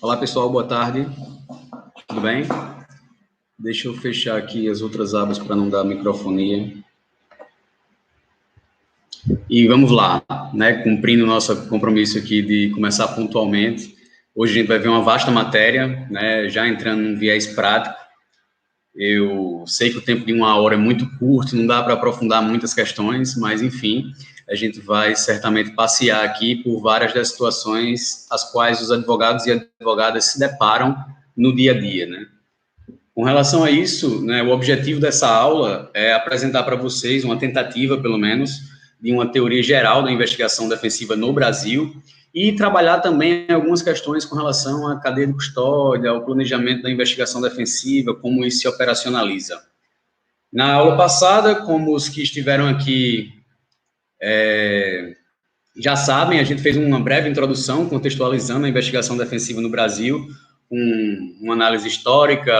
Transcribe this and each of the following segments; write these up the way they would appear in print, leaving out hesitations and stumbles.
Olá, pessoal, boa tarde. Tudo bem? Deixa eu fechar aqui as outras abas para não dar microfonia. E vamos lá, né? Cumprindo o nosso compromisso aqui de começar pontualmente. Hoje a gente vai ver uma vasta matéria, né? Já entrando num viés prático. Eu sei que o tempo de 1 hora é muito curto, não dá para aprofundar muitas questões, mas, enfim, a gente vai certamente passear aqui por várias das situações às quais os advogados e advogadas se deparam no dia a dia, né? Com relação a isso, né, o objetivo dessa aula é apresentar para vocês uma tentativa, pelo menos, de uma teoria geral da investigação defensiva no Brasil e trabalhar também algumas questões com relação à cadeia de custódia, ao planejamento da investigação defensiva, como isso se operacionaliza. Na aula passada, como os que estiveram aqui já sabem, a gente fez uma breve introdução contextualizando a investigação defensiva no Brasil, com uma análise histórica,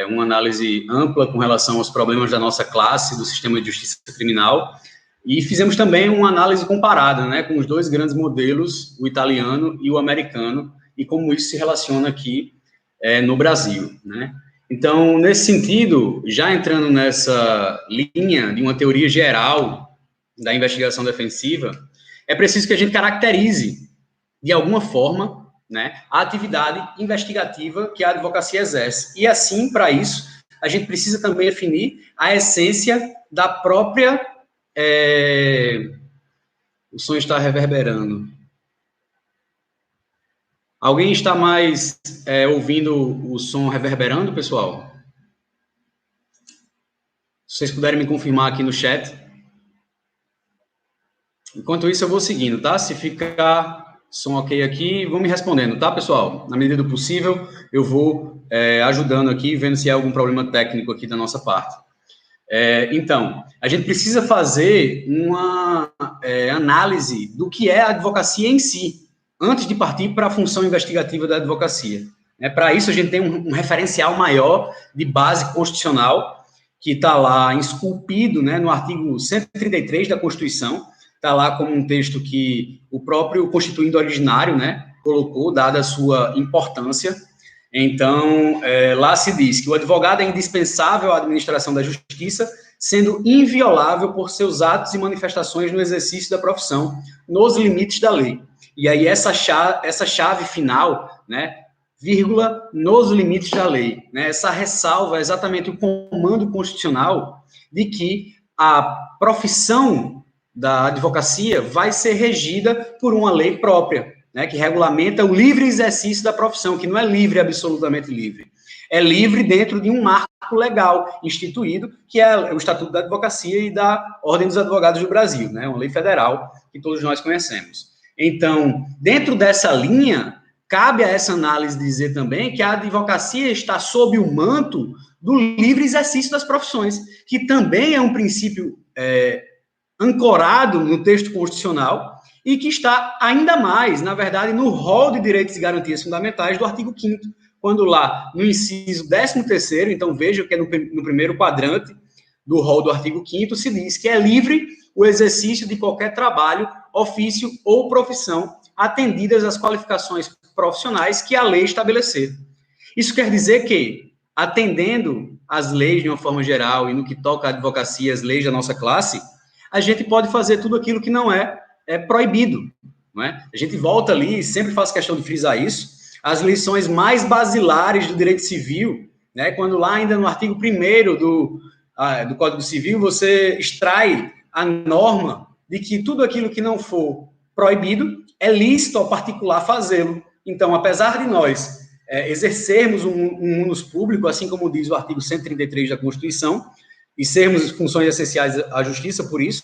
uma análise ampla com relação aos problemas da nossa classe, do sistema de justiça criminal, e fizemos também uma análise comparada, né, com os dois grandes modelos, o italiano e o americano, e como isso se relaciona aqui no Brasil, né. Então, nesse sentido, já entrando nessa linha de uma teoria geral da investigação defensiva, é preciso que a gente caracterize, de alguma forma, né, a atividade investigativa que a advocacia exerce. E, assim, para isso, a gente precisa também definir a essência da própria... O som está reverberando. Alguém está mais ouvindo o som reverberando, pessoal? Se vocês puderem me confirmar aqui no chat. Enquanto isso, eu vou seguindo, tá? Se ficar som ok aqui, vão me respondendo, tá, pessoal? Na medida do possível, eu vou ajudando aqui, vendo se há algum problema técnico aqui da nossa parte. Então, a gente precisa fazer uma análise do que é a advocacia em si, antes de partir para a função investigativa da advocacia. Para isso, a gente tem um referencial maior de base constitucional, que está lá esculpido, né, no artigo 133 da Constituição, está lá como um texto que o próprio constituinte originário, né, colocou, dada a sua importância. Então, lá se diz que o advogado é indispensável à administração da justiça, sendo inviolável por seus atos e manifestações no exercício da profissão, nos limites da lei. E aí, essa chave final, né, vírgula, nos limites da lei, né, essa ressalva é exatamente o comando constitucional de que a profissão da advocacia vai ser regida por uma lei própria, né, que regulamenta o livre exercício da profissão, que não é livre, absolutamente livre. É livre dentro de um marco legal instituído, que é o Estatuto da Advocacia e da Ordem dos Advogados do Brasil, né, uma lei federal que todos nós conhecemos. Então, dentro dessa linha, cabe a essa análise dizer também que a advocacia está sob o manto do livre exercício das profissões, que também é um princípio ancorado no texto constitucional, e que está ainda mais, na verdade, no rol de direitos e garantias fundamentais do artigo 5º, quando lá, no inciso 13º, então veja que é no primeiro quadrante do rol do artigo 5º, se diz que é livre o exercício de qualquer trabalho, ofício ou profissão, atendidas as qualificações profissionais que a lei estabelecer. Isso quer dizer que, atendendo às leis de uma forma geral e no que toca à advocacia, as leis da nossa classe, a gente pode fazer tudo aquilo que não é proibido, não é? A gente volta ali, e sempre faço questão de frisar isso, as lições mais basilares do direito civil, né? Quando lá ainda no artigo 1º do Código Civil, você extrai a norma de que tudo aquilo que não for proibido é lícito ao particular fazê-lo. Então, apesar de nós exercermos um munus público, assim como diz o artigo 133 da Constituição, e sermos funções essenciais à justiça por isso,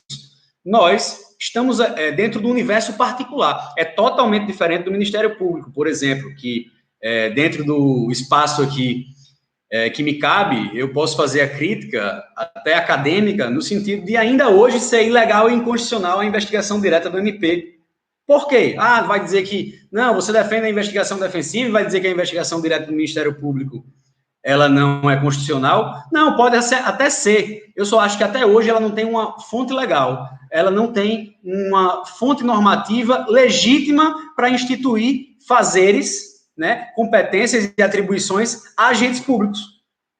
nós estamos dentro do universo particular. É totalmente diferente do Ministério Público, por exemplo, que dentro do espaço aqui que me cabe, eu posso fazer a crítica, até acadêmica, no sentido de ainda hoje ser ilegal e inconstitucional a investigação direta do MP. Por quê? Vai dizer que, não, você defende a investigação defensiva e vai dizer que a investigação direta do Ministério Público ela não é constitucional? Não, pode até ser. Eu só acho que até hoje ela não tem uma fonte legal. Ela não tem uma fonte normativa legítima para instituir fazeres, né, competências e atribuições a agentes públicos.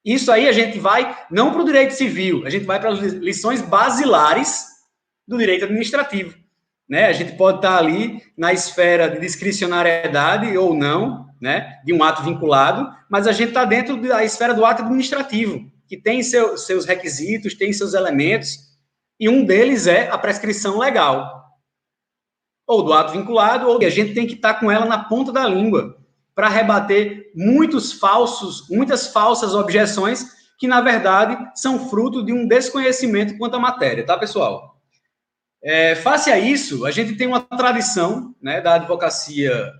Isso aí a gente vai não para o direito civil, a gente vai para as lições basilares do direito administrativo. Né? A gente pode estar ali na esfera de discricionariedade ou não, né, de um ato vinculado, mas a gente está dentro da esfera do ato administrativo, que tem seus requisitos, tem seus elementos, e um deles é a prescrição legal, ou do ato vinculado, ou a gente tem que estar com ela na ponta da língua, para rebater muitas falsas objeções, que, na verdade, são fruto de um desconhecimento quanto à matéria, tá, pessoal? Face a isso, a gente tem uma tradição, né, da advocacia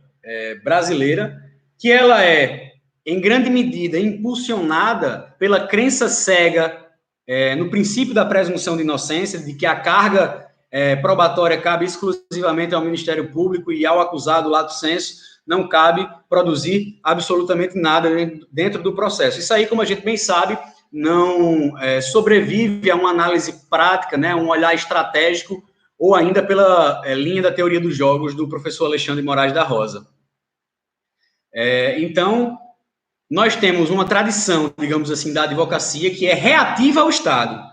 brasileira, que ela é, em grande medida, impulsionada pela crença cega no princípio da presunção de inocência, de que a carga probatória cabe exclusivamente ao Ministério Público e ao acusado, lato sensu, não cabe produzir absolutamente nada dentro do processo. Isso aí, como a gente bem sabe, não sobrevive a uma análise prática, né, um olhar estratégico, ou ainda pela linha da teoria dos jogos do professor Alexandre Moraes da Rosa. Então, nós temos uma tradição, digamos assim, da advocacia que é reativa ao Estado.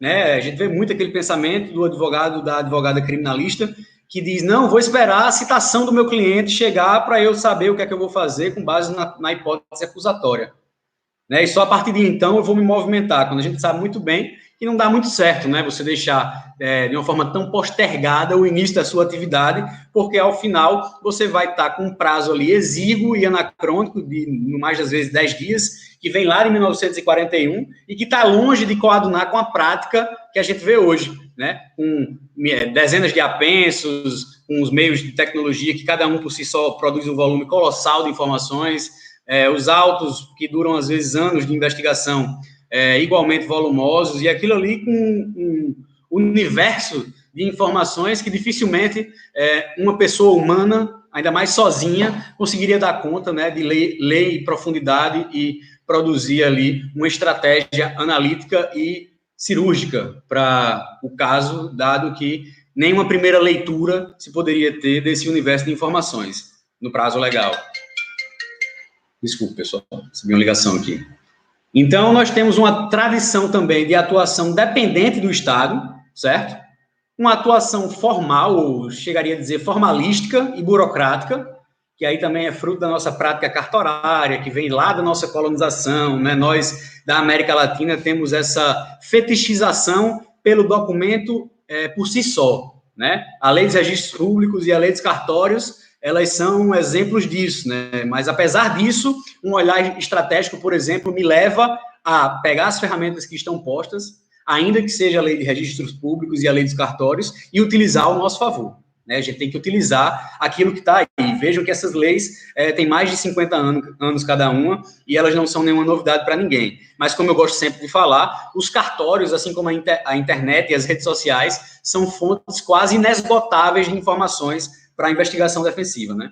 Né? A gente vê muito aquele pensamento do advogado, da advogada criminalista, que diz, não, vou esperar a citação do meu cliente chegar para eu saber o que é que eu vou fazer com base na hipótese acusatória. Né? E só a partir de então eu vou me movimentar, quando a gente sabe muito bem que não dá muito certo, né? Você deixar de uma forma tão postergada o início da sua atividade, porque ao final você vai estar com um prazo ali exíguo e anacrônico de, no mais das vezes, 10 dias, que vem lá de 1941 e que está longe de coadunar com a prática que a gente vê hoje, né? Com dezenas de apensos, com os meios de tecnologia que cada um por si só produz um volume colossal de informações, os autos que duram às vezes anos de investigação igualmente volumosos, e aquilo ali com um universo de informações que dificilmente uma pessoa humana, ainda mais sozinha, conseguiria dar conta, né, de ler em profundidade e produzir ali uma estratégia analítica e cirúrgica para o caso, dado que nenhuma primeira leitura se poderia ter desse universo de informações no prazo legal. Desculpe, pessoal, recebi uma ligação aqui. Então, nós temos uma tradição também de atuação dependente do Estado, certo? Uma atuação formal, ou chegaria a dizer formalística e burocrática, que aí também é fruto da nossa prática cartorária, que vem lá da nossa colonização, né? Nós, da América Latina, temos essa fetichização pelo documento por si só, né? A lei dos registros públicos e a lei dos cartórios, elas são exemplos disso, né? Mas, apesar disso, um olhar estratégico, por exemplo, me leva a pegar as ferramentas que estão postas, ainda que seja a lei de registros públicos e a lei dos cartórios, e utilizar ao nosso favor. Né? A gente tem que utilizar aquilo que está aí. Vejam que essas leis têm mais de 50 anos cada uma, e elas não são nenhuma novidade para ninguém. Mas, como eu gosto sempre de falar, os cartórios, assim como a internet e as redes sociais, são fontes quase inesgotáveis de informações para a investigação defensiva, né?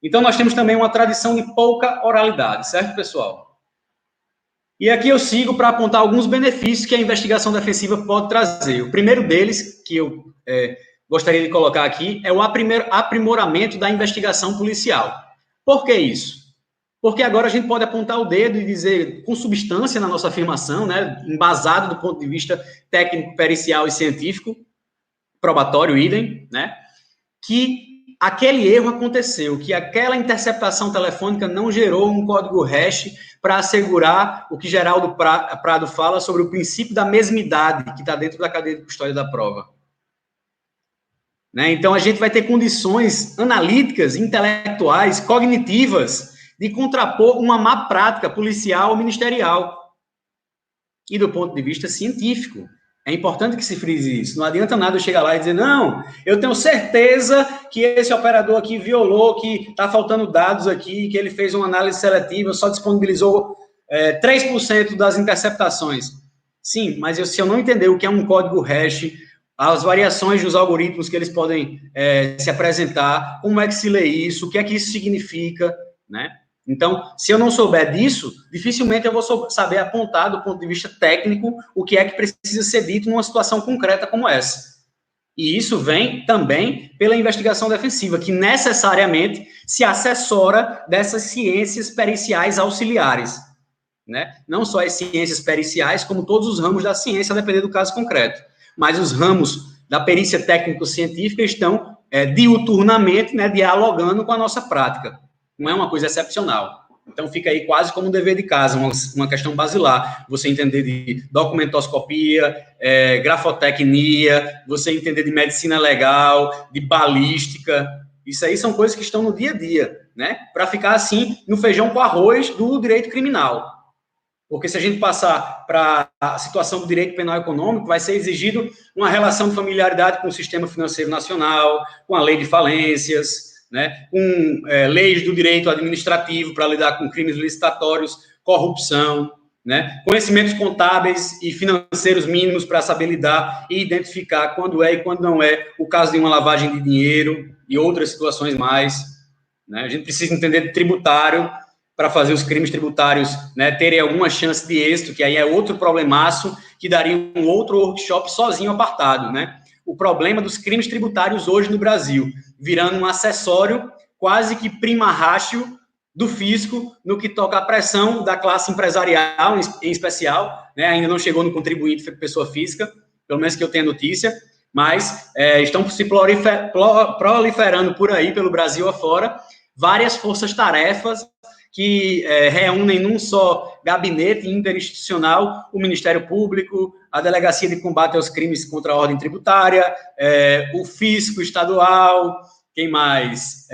Então, nós temos também uma tradição de pouca oralidade, certo, pessoal? E aqui eu sigo para apontar alguns benefícios que a investigação defensiva pode trazer. O primeiro deles, que eu gostaria de colocar aqui, é o aprimoramento da investigação policial. Por que isso? Porque agora a gente pode apontar o dedo e dizer, com substância na nossa afirmação, né, embasado do ponto de vista técnico, pericial e científico, probatório, idem, né, que aquele erro aconteceu, que aquela interceptação telefônica não gerou um código hash para assegurar o que Geraldo Prado fala sobre o princípio da mesmidade que está dentro da cadeia de custódia da prova. Né? Então, a gente vai ter condições analíticas, intelectuais, cognitivas, de contrapor uma má prática policial ou ministerial. E do ponto de vista científico. É importante que se frise isso. Não adianta nada eu chegar lá e dizer, não, eu tenho certeza que esse operador aqui violou, que está faltando dados aqui, que ele fez uma análise seletiva, só disponibilizou 3% das interceptações. Sim, mas se eu não entender o que é um código hash, as variações dos algoritmos que eles podem se apresentar, como é que se lê isso, o que é que isso significa, né? Então, se eu não souber disso, dificilmente eu vou saber apontar do ponto de vista técnico o que é que precisa ser dito numa situação concreta como essa. E isso vem também pela investigação defensiva, que necessariamente se assessora dessas ciências periciais auxiliares, né? Não só as ciências periciais, como todos os ramos da ciência, a depender do caso concreto. Mas os ramos da perícia técnico-científica estão diuturnamente, né, dialogando com a nossa prática. Não é uma coisa excepcional. Então, fica aí quase como um dever de casa, uma questão basilar. Você entender de documentoscopia, grafotecnia, você entender de medicina legal, de balística. Isso aí são coisas que estão no dia a dia, né? Para ficar, assim, no feijão com arroz do direito criminal. Porque se a gente passar para a situação do direito penal econômico, vai ser exigido uma relação de familiaridade com o sistema financeiro nacional, com a lei de falências, né, com leis do direito administrativo para lidar com crimes licitatórios, corrupção, né, conhecimentos contábeis e financeiros mínimos para saber lidar e identificar quando é e quando não é o caso de uma lavagem de dinheiro e outras situações mais, né. A gente precisa entender de tributário para fazer os crimes tributários, né, terem alguma chance de êxito, que aí é outro problemaço que daria um outro workshop sozinho apartado, né. O problema dos crimes tributários hoje no Brasil, virando um acessório quase que prima ratio do fisco no que toca à pressão da classe empresarial, em especial, né, ainda não chegou no contribuinte pessoa física, pelo menos que eu tenha notícia, mas estão se proliferando por aí, pelo Brasil afora, várias forças-tarefas que reúnem num só gabinete interinstitucional o Ministério Público, a Delegacia de Combate aos Crimes contra a Ordem Tributária, o Fisco Estadual, quem mais?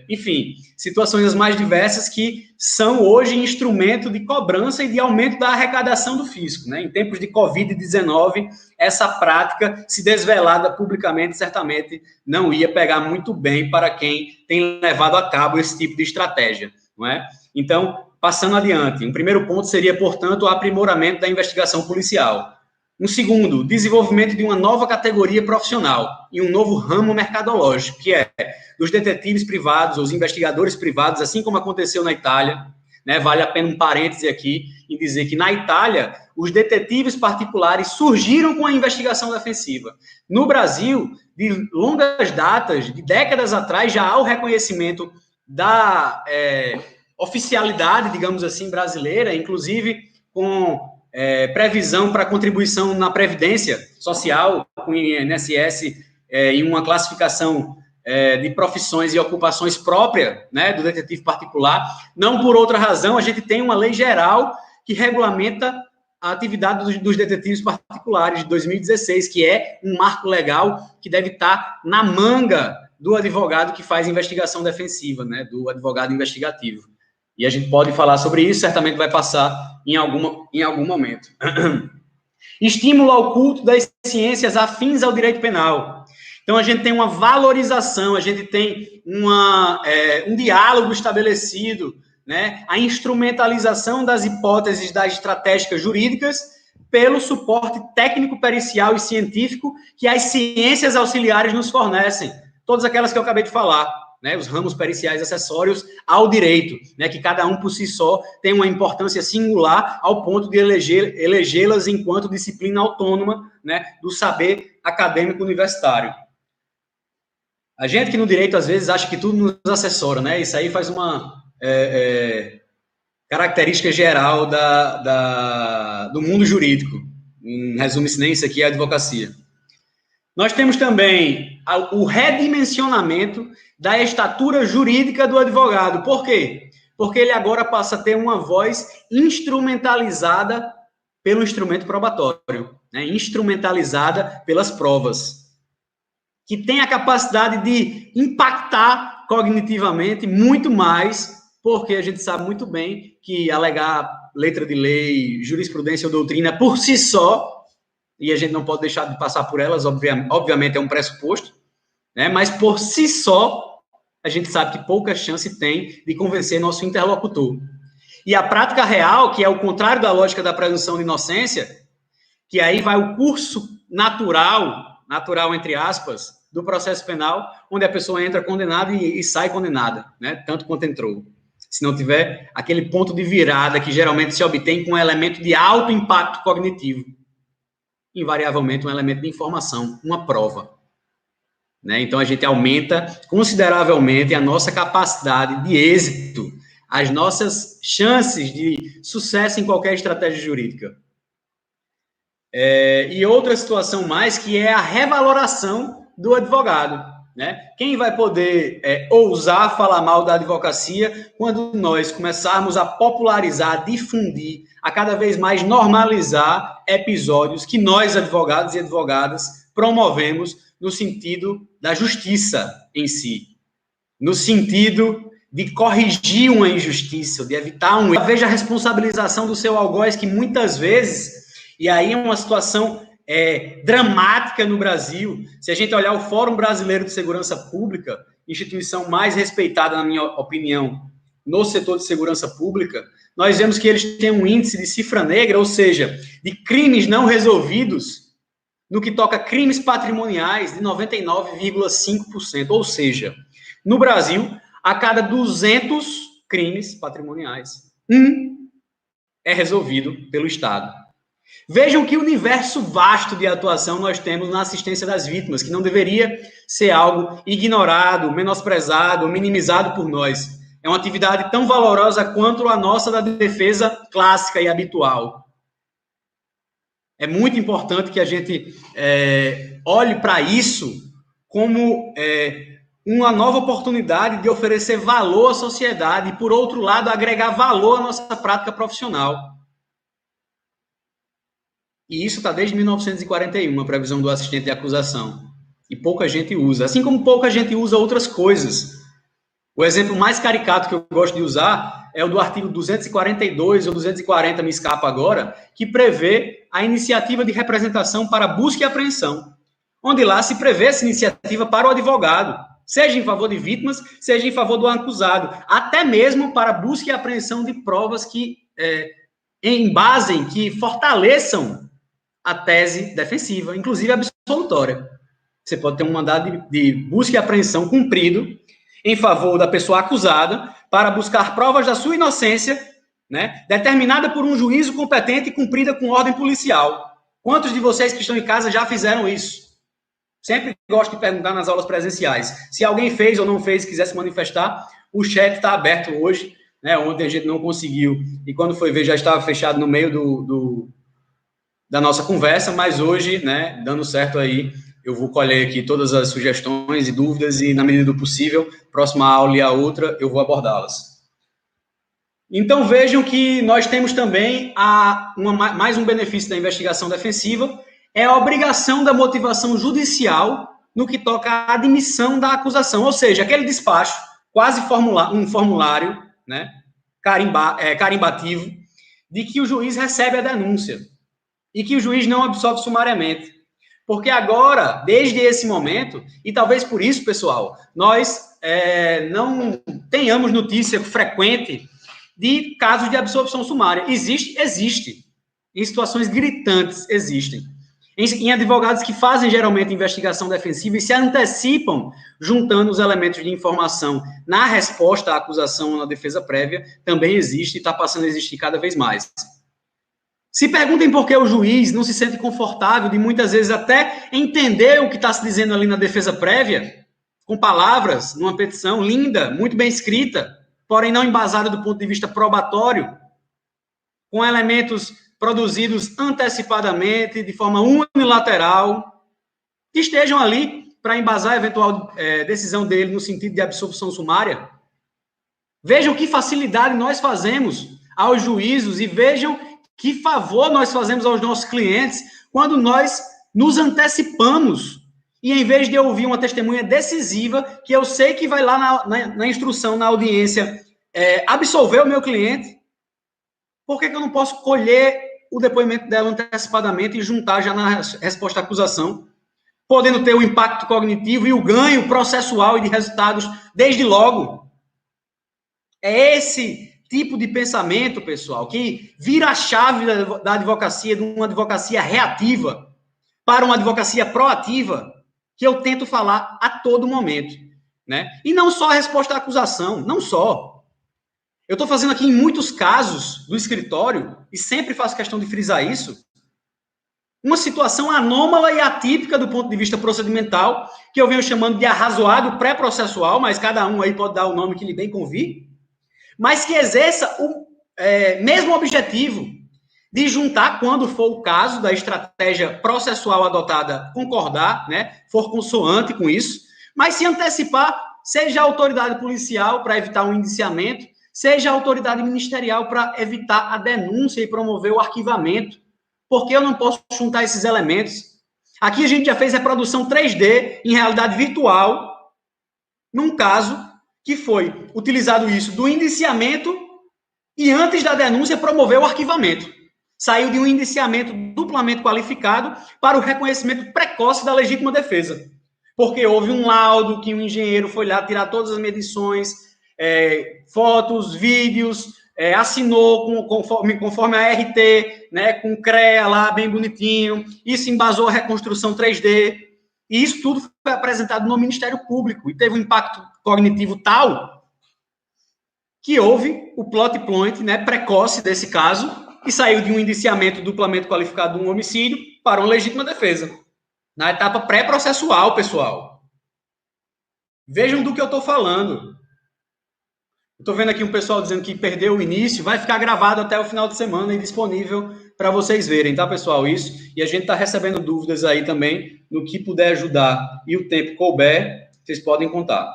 Enfim, situações as mais diversas que são hoje instrumento de cobrança e de aumento da arrecadação do fisco, né? Em tempos de Covid-19, essa prática, se desvelada publicamente, certamente não ia pegar muito bem para quem tem levado a cabo esse tipo de estratégia. Não é? Então, passando adiante, um primeiro ponto seria, portanto, o aprimoramento da investigação policial. Um segundo, desenvolvimento de uma nova categoria profissional e um novo ramo mercadológico, que é dos detetives privados, os investigadores privados, assim como aconteceu na Itália, né? Vale a pena um parêntese aqui em dizer que na Itália, os detetives particulares surgiram com a investigação defensiva. No Brasil, de longas datas, de décadas atrás, já há o reconhecimento da oficialidade, digamos assim, brasileira, inclusive com previsão para contribuição na Previdência Social, com o INSS, em uma classificação de profissões e ocupações própria, né, do detetive particular. Não por outra razão, a gente tem uma lei geral que regulamenta a atividade dos detetives particulares de 2016, que é um marco legal que deve estar na manga do advogado que faz investigação defensiva, né, do advogado investigativo. E a gente pode falar sobre isso, certamente vai passar em algum momento. Estímulo ao culto das ciências afins ao direito penal. Então, a gente tem uma valorização, a gente tem um diálogo estabelecido, né, a instrumentalização das hipóteses das estratégicas jurídicas pelo suporte técnico, pericial e científico que as ciências auxiliares nos fornecem. Todas aquelas que eu acabei de falar, né, os ramos periciais acessórios ao direito, né, que cada um por si só tem uma importância singular ao ponto de elegê-las enquanto disciplina autônoma, né, do saber acadêmico universitário. A gente que no direito, às vezes, acha que tudo nos assessora, né, isso aí faz uma característica geral do mundo jurídico. Em resumo, nem isso aqui é a advocacia. Nós temos também o redimensionamento da estatura jurídica do advogado. Por quê? Porque ele agora passa a ter uma voz instrumentalizada pelo instrumento probatório, né? Instrumentalizada pelas provas, que tem a capacidade de impactar cognitivamente muito mais, porque a gente sabe muito bem que alegar letra de lei, jurisprudência ou doutrina por si só, e a gente não pode deixar de passar por elas, obviamente é um pressuposto, né? Mas por si só, a gente sabe que pouca chance tem de convencer nosso interlocutor. E a prática real, que é o contrário da lógica da presunção de inocência, que aí vai o curso natural entre aspas, do processo penal, onde a pessoa entra condenada e sai condenada, né? Tanto quanto entrou. Se não tiver aquele ponto de virada que geralmente se obtém com um elemento de alto impacto cognitivo. Invariavelmente um elemento de informação, uma prova. né? Então, a gente aumenta consideravelmente a nossa capacidade de êxito, as nossas chances de sucesso em qualquer estratégia jurídica. E outra situação mais, que é a revaloração do advogado, né? Quem vai poder ousar falar mal da advocacia quando nós começarmos a popularizar, difundir, a cada vez mais normalizar episódios que nós, advogados e advogadas, promovemos no sentido da justiça em si, no sentido de corrigir uma injustiça, de evitar um erro. Veja a responsabilização do seu algoz, que muitas vezes, e aí é uma situação dramática no Brasil. Se a gente olhar o Fórum Brasileiro de Segurança Pública, instituição mais respeitada, na minha opinião, no setor de segurança pública, nós vemos que eles têm um índice de cifra negra, ou seja, de crimes não resolvidos, no que toca a crimes patrimoniais, de 99,5%. Ou seja, no Brasil, a cada 200 crimes patrimoniais, um é resolvido pelo Estado. Vejam que universo vasto de atuação nós temos na assistência das vítimas, que não deveria ser algo ignorado, menosprezado, minimizado por nós. É uma atividade tão valorosa quanto a nossa da defesa clássica e habitual. É muito importante que a gente olhe para isso como uma nova oportunidade de oferecer valor à sociedade e, por outro lado, agregar valor à nossa prática profissional. E isso está desde 1941, a previsão do assistente de acusação. E pouca gente usa. Assim como pouca gente usa outras coisas. O exemplo mais caricato que eu gosto de usar é o do artigo 242 ou 240, me escapa agora, que prevê a iniciativa de representação para busca e apreensão. Onde lá se prevê essa iniciativa para o advogado, seja em favor de vítimas, seja em favor do acusado, até mesmo para busca e apreensão de provas que embasem, que fortaleçam a tese defensiva, inclusive absolutória. Você pode ter um mandado de busca e apreensão cumprido em favor da pessoa acusada para buscar provas da sua inocência, né, determinada por um juízo competente e cumprida com ordem policial. Quantos de vocês que estão em casa já fizeram isso? Sempre gosto de perguntar nas aulas presenciais. Se alguém fez ou não fez, quiser se manifestar, o chat está aberto hoje, né? Ontem a gente não conseguiu, e quando foi ver já estava fechado no meio da nossa conversa, mas hoje, né, dando certo aí, eu vou colher aqui todas as sugestões e dúvidas e, na medida do possível, próxima aula e a outra, eu vou abordá-las. Então, vejam que nós temos também mais um benefício da investigação defensiva, é a obrigação da motivação judicial no que toca à admissão da acusação, ou seja, aquele despacho, quase um formulário, né, carimbativo, de que o juiz recebe a denúncia e que o juiz não absolve sumariamente. Porque agora, desde esse momento, e talvez por isso, pessoal, nós não tenhamos notícia frequente de casos de absolvição sumária. Existe. Em situações gritantes, existem. Em advogados que fazem, geralmente, investigação defensiva e se antecipam, juntando os elementos de informação na resposta à acusação ou na defesa prévia, também existe e está passando a existir cada vez mais. Se perguntem por que o juiz não se sente confortável de, muitas vezes, até entender o que está se dizendo ali na defesa prévia, com palavras, numa petição linda, muito bem escrita, porém não embasada do ponto de vista probatório, com elementos produzidos antecipadamente, de forma unilateral, que estejam ali para embasar a eventual decisão dele no sentido de absolvição sumária. Vejam que facilidade nós fazemos aos juízos e vejam que favor nós fazemos aos nossos clientes quando nós nos antecipamos e, em vez de eu ouvir uma testemunha decisiva, que eu sei que vai lá na instrução, na audiência, absolver o meu cliente, por que eu não posso colher o depoimento dela antecipadamente e juntar já na resposta à acusação, podendo ter o impacto cognitivo e o ganho processual e de resultados desde logo? É esse tipo de pensamento, pessoal, que vira a chave da advocacia, de uma advocacia reativa para uma advocacia proativa, que eu tento falar a todo momento, né? E não só a resposta à acusação, não só. Eu estou fazendo aqui em muitos casos do escritório, e sempre faço questão de frisar isso, uma situação anômala e atípica do ponto de vista procedimental, que eu venho chamando de arrazoado pré-processual, mas cada um aí pode dar o nome que lhe bem convir, mas que exerça o mesmo objetivo de juntar, quando for o caso da estratégia processual adotada, concordar, né, for consoante com isso, mas se antecipar, seja a autoridade policial para evitar um indiciamento, seja a autoridade ministerial para evitar a denúncia e promover o arquivamento. Porque eu não posso juntar esses elementos? Aqui a gente já fez reprodução 3D em realidade virtual, num caso que foi utilizado isso do indiciamento e antes da denúncia promover o arquivamento. Saiu de um indiciamento duplamente qualificado para o reconhecimento precoce da legítima defesa. Porque houve um laudo que um engenheiro foi lá tirar todas as medições, fotos, vídeos, assinou conforme a RT, né, com o CREA lá, bem bonitinho. Isso embasou a reconstrução 3D. E isso tudo foi apresentado no Ministério Público e teve um impacto cognitivo tal que houve o plot point, né, precoce desse caso, e saiu de um indiciamento duplamente qualificado de um homicídio para uma legítima defesa. Na etapa pré-processual, pessoal. Vejam do que eu estou falando. Estou vendo aqui um pessoal dizendo que perdeu o início, vai ficar gravado até o final de semana e disponível para vocês verem, tá, pessoal? Isso. E a gente está recebendo dúvidas aí também, no que puder ajudar e o tempo couber, vocês podem contar.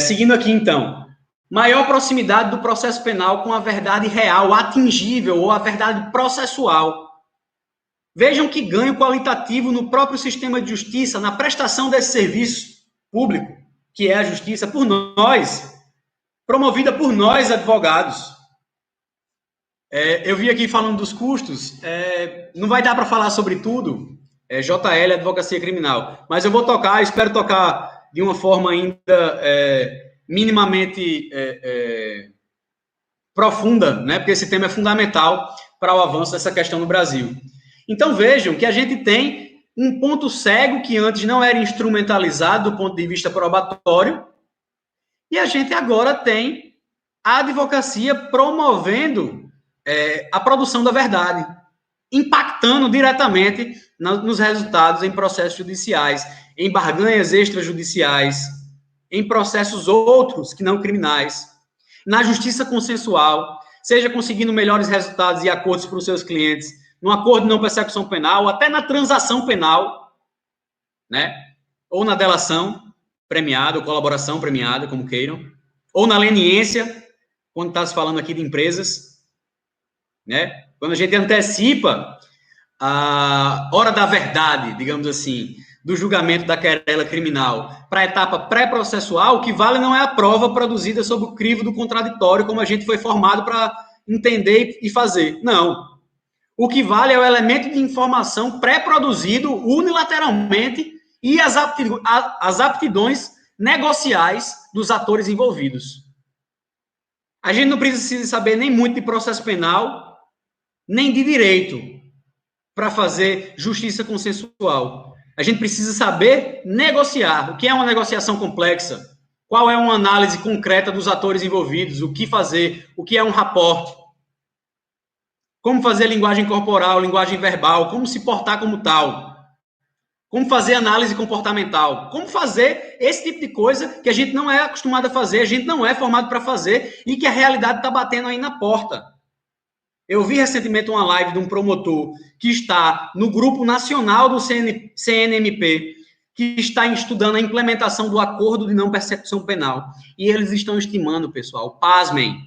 Seguindo aqui, então. Maior proximidade do processo penal com a verdade real, atingível, ou a verdade processual. Vejam que ganho qualitativo no próprio sistema de justiça, na prestação desse serviço público, que é a justiça, por nós, promovida por nós, advogados. Eu vi aqui falando dos custos, não vai dar para falar sobre tudo, JL, Advocacia Criminal, mas eu vou tocar, espero tocar de uma forma ainda minimamente profunda, né? Porque esse tema é fundamental para o avanço dessa questão no Brasil. Então, vejam que a gente tem um ponto cego que antes não era instrumentalizado do ponto de vista probatório, e a gente agora tem a advocacia promovendo a produção da verdade, impactando diretamente nos resultados em processos judiciais, em barganhas extrajudiciais, em processos outros que não criminais, na justiça consensual, seja conseguindo melhores resultados e acordos para os seus clientes, no acordo de não persecução penal, até na transação penal, né? Ou na delação premiada, ou colaboração premiada, como queiram, ou na leniência, quando está se falando aqui de empresas, né? Quando a gente antecipa a hora da verdade, digamos assim, do julgamento da querela criminal para a etapa pré-processual, o que vale não é a prova produzida sob o crivo do contraditório, como a gente foi formado para entender e fazer. Não. O que vale é o elemento de informação pré-produzido unilateralmente e as aptidões negociais dos atores envolvidos. A gente não precisa saber nem muito de processo penal, nem de direito, para fazer justiça consensual. A gente precisa saber negociar. O que é uma negociação complexa? Qual é uma análise concreta dos atores envolvidos? O que fazer? O que é um rapport? Como fazer linguagem corporal, linguagem verbal? Como se portar como tal? Como fazer análise comportamental? Como fazer esse tipo de coisa que a gente não é acostumado a fazer, a gente não é formado para fazer e que a realidade está batendo aí na porta. Eu vi recentemente uma live de um promotor que está no grupo nacional do CNMP, que está estudando a implementação do acordo de não persecução penal. E eles estão estimando, pessoal, pasmem,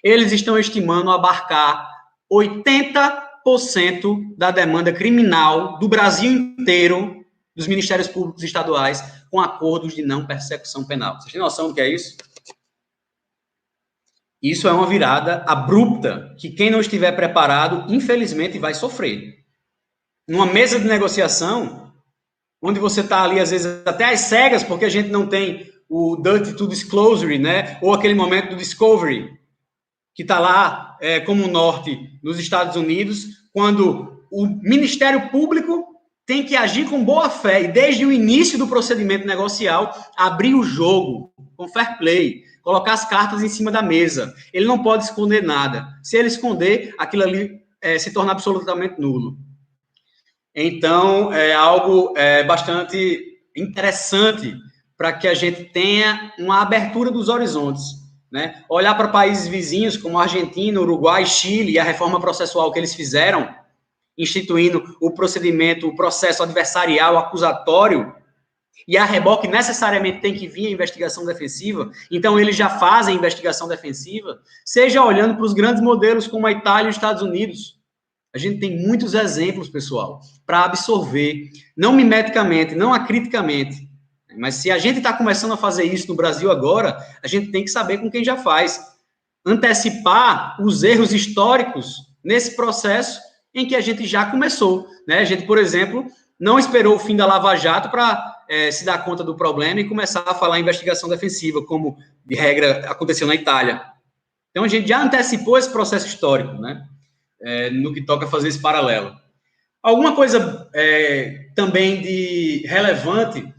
eles estão estimando abarcar 80% da demanda criminal do Brasil inteiro, dos ministérios públicos estaduais, com acordos de não persecução penal. Vocês têm noção do que é isso? Isso é uma virada abrupta que quem não estiver preparado, infelizmente, vai sofrer. Numa mesa de negociação, onde você está ali, às vezes, até às cegas, porque a gente não tem o duty to disclosure, né? Ou aquele momento do discovery, que está lá como norte nos Estados Unidos, quando o Ministério Público tem que agir com boa fé e, desde o início do procedimento negocial, abrir o jogo com fair play, colocar as cartas em cima da mesa. Ele não pode esconder nada. Se ele esconder, aquilo ali se torna absolutamente nulo. Então, é algo bastante interessante para que a gente tenha uma abertura dos horizontes, né? Olhar para países vizinhos como Argentina, Uruguai, Chile e a reforma processual que eles fizeram, instituindo o procedimento, o processo adversarial acusatório, e a reboque necessariamente tem que vir a investigação defensiva, então eles já fazem a investigação defensiva, seja olhando para os grandes modelos como a Itália e os Estados Unidos. A gente tem muitos exemplos, pessoal, para absorver, não mimeticamente, não acriticamente, mas se a gente está começando a fazer isso no Brasil agora, a gente tem que saber com quem já faz. Antecipar os erros históricos nesse processo em que a gente já começou, né? A gente, por exemplo, não esperou o fim da Lava Jato para se dar conta do problema e começar a falar em investigação defensiva, como, de regra, aconteceu na Itália. Então, a gente já antecipou esse processo histórico, né? No que toca a fazer esse paralelo. Alguma coisa também de relevante,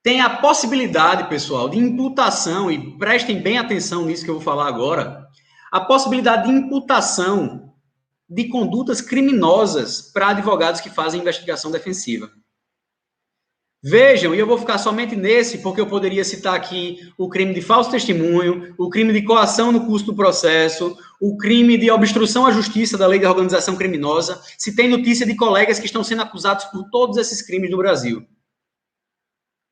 tem a possibilidade, pessoal, de imputação, e prestem bem atenção nisso que eu vou falar agora, a possibilidade de imputação de condutas criminosas para advogados que fazem investigação defensiva. Vejam, e eu vou ficar somente nesse, porque eu poderia citar aqui o crime de falso testemunho, o crime de coação no curso do processo, o crime de obstrução à justiça da lei de organização criminosa. Se tem notícia de colegas que estão sendo acusados por todos esses crimes no Brasil.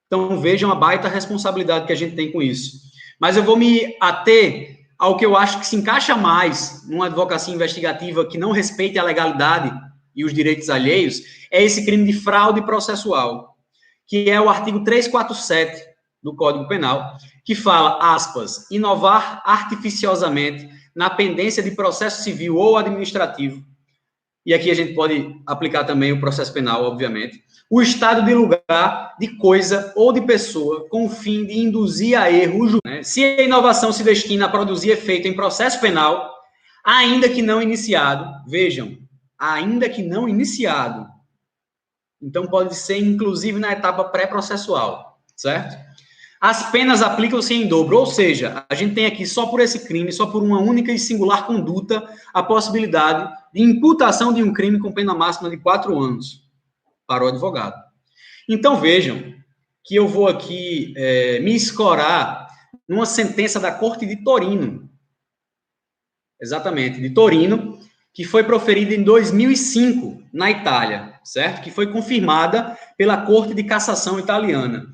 Então, vejam a baita responsabilidade que a gente tem com isso. Mas eu vou me ater ao que eu acho que se encaixa mais numa advocacia investigativa que não respeite a legalidade e os direitos alheios, é esse crime de fraude processual, que é o artigo 347 do Código Penal, que fala, aspas, inovar artificiosamente na pendência de processo civil ou administrativo, e aqui a gente pode aplicar também o processo penal, obviamente, o estado de lugar, de coisa ou de pessoa com o fim de induzir a erro o juiz. Né? Se a inovação se destina a produzir efeito em processo penal, ainda que não iniciado, vejam, ainda que não iniciado, então pode ser inclusive na etapa pré-processual, certo? As penas aplicam-se em dobro, ou seja, a gente tem aqui só por esse crime, só por uma única e singular conduta, a possibilidade de imputação de um crime com pena máxima de 4 anos para o advogado. Então, vejam que eu vou aqui me escorar numa sentença da Corte de Torino, exatamente, de Torino, que foi proferida em 2005, na Itália, certo? Que foi confirmada pela Corte de Cassação italiana.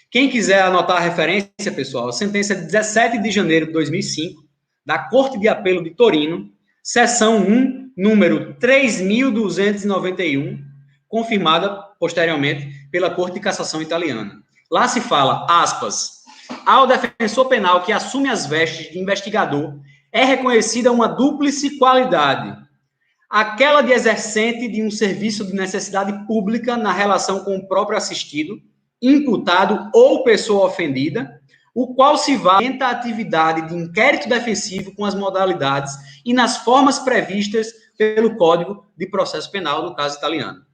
Quem quiser anotar a referência, pessoal, a sentença de 17 de janeiro de 2005, da Corte de Apelo de Torino, seção 1, número 3.291, confirmada posteriormente pela Corte de Cassação italiana. Lá se fala, aspas, ao defensor penal que assume as vestes de investigador é reconhecida uma dúplice qualidade, aquela de exercente de um serviço de necessidade pública na relação com o próprio assistido, imputado ou pessoa ofendida, o qual se vale da atividade de inquérito defensivo com as modalidades e nas formas previstas pelo Código de Processo Penal, no caso italiano.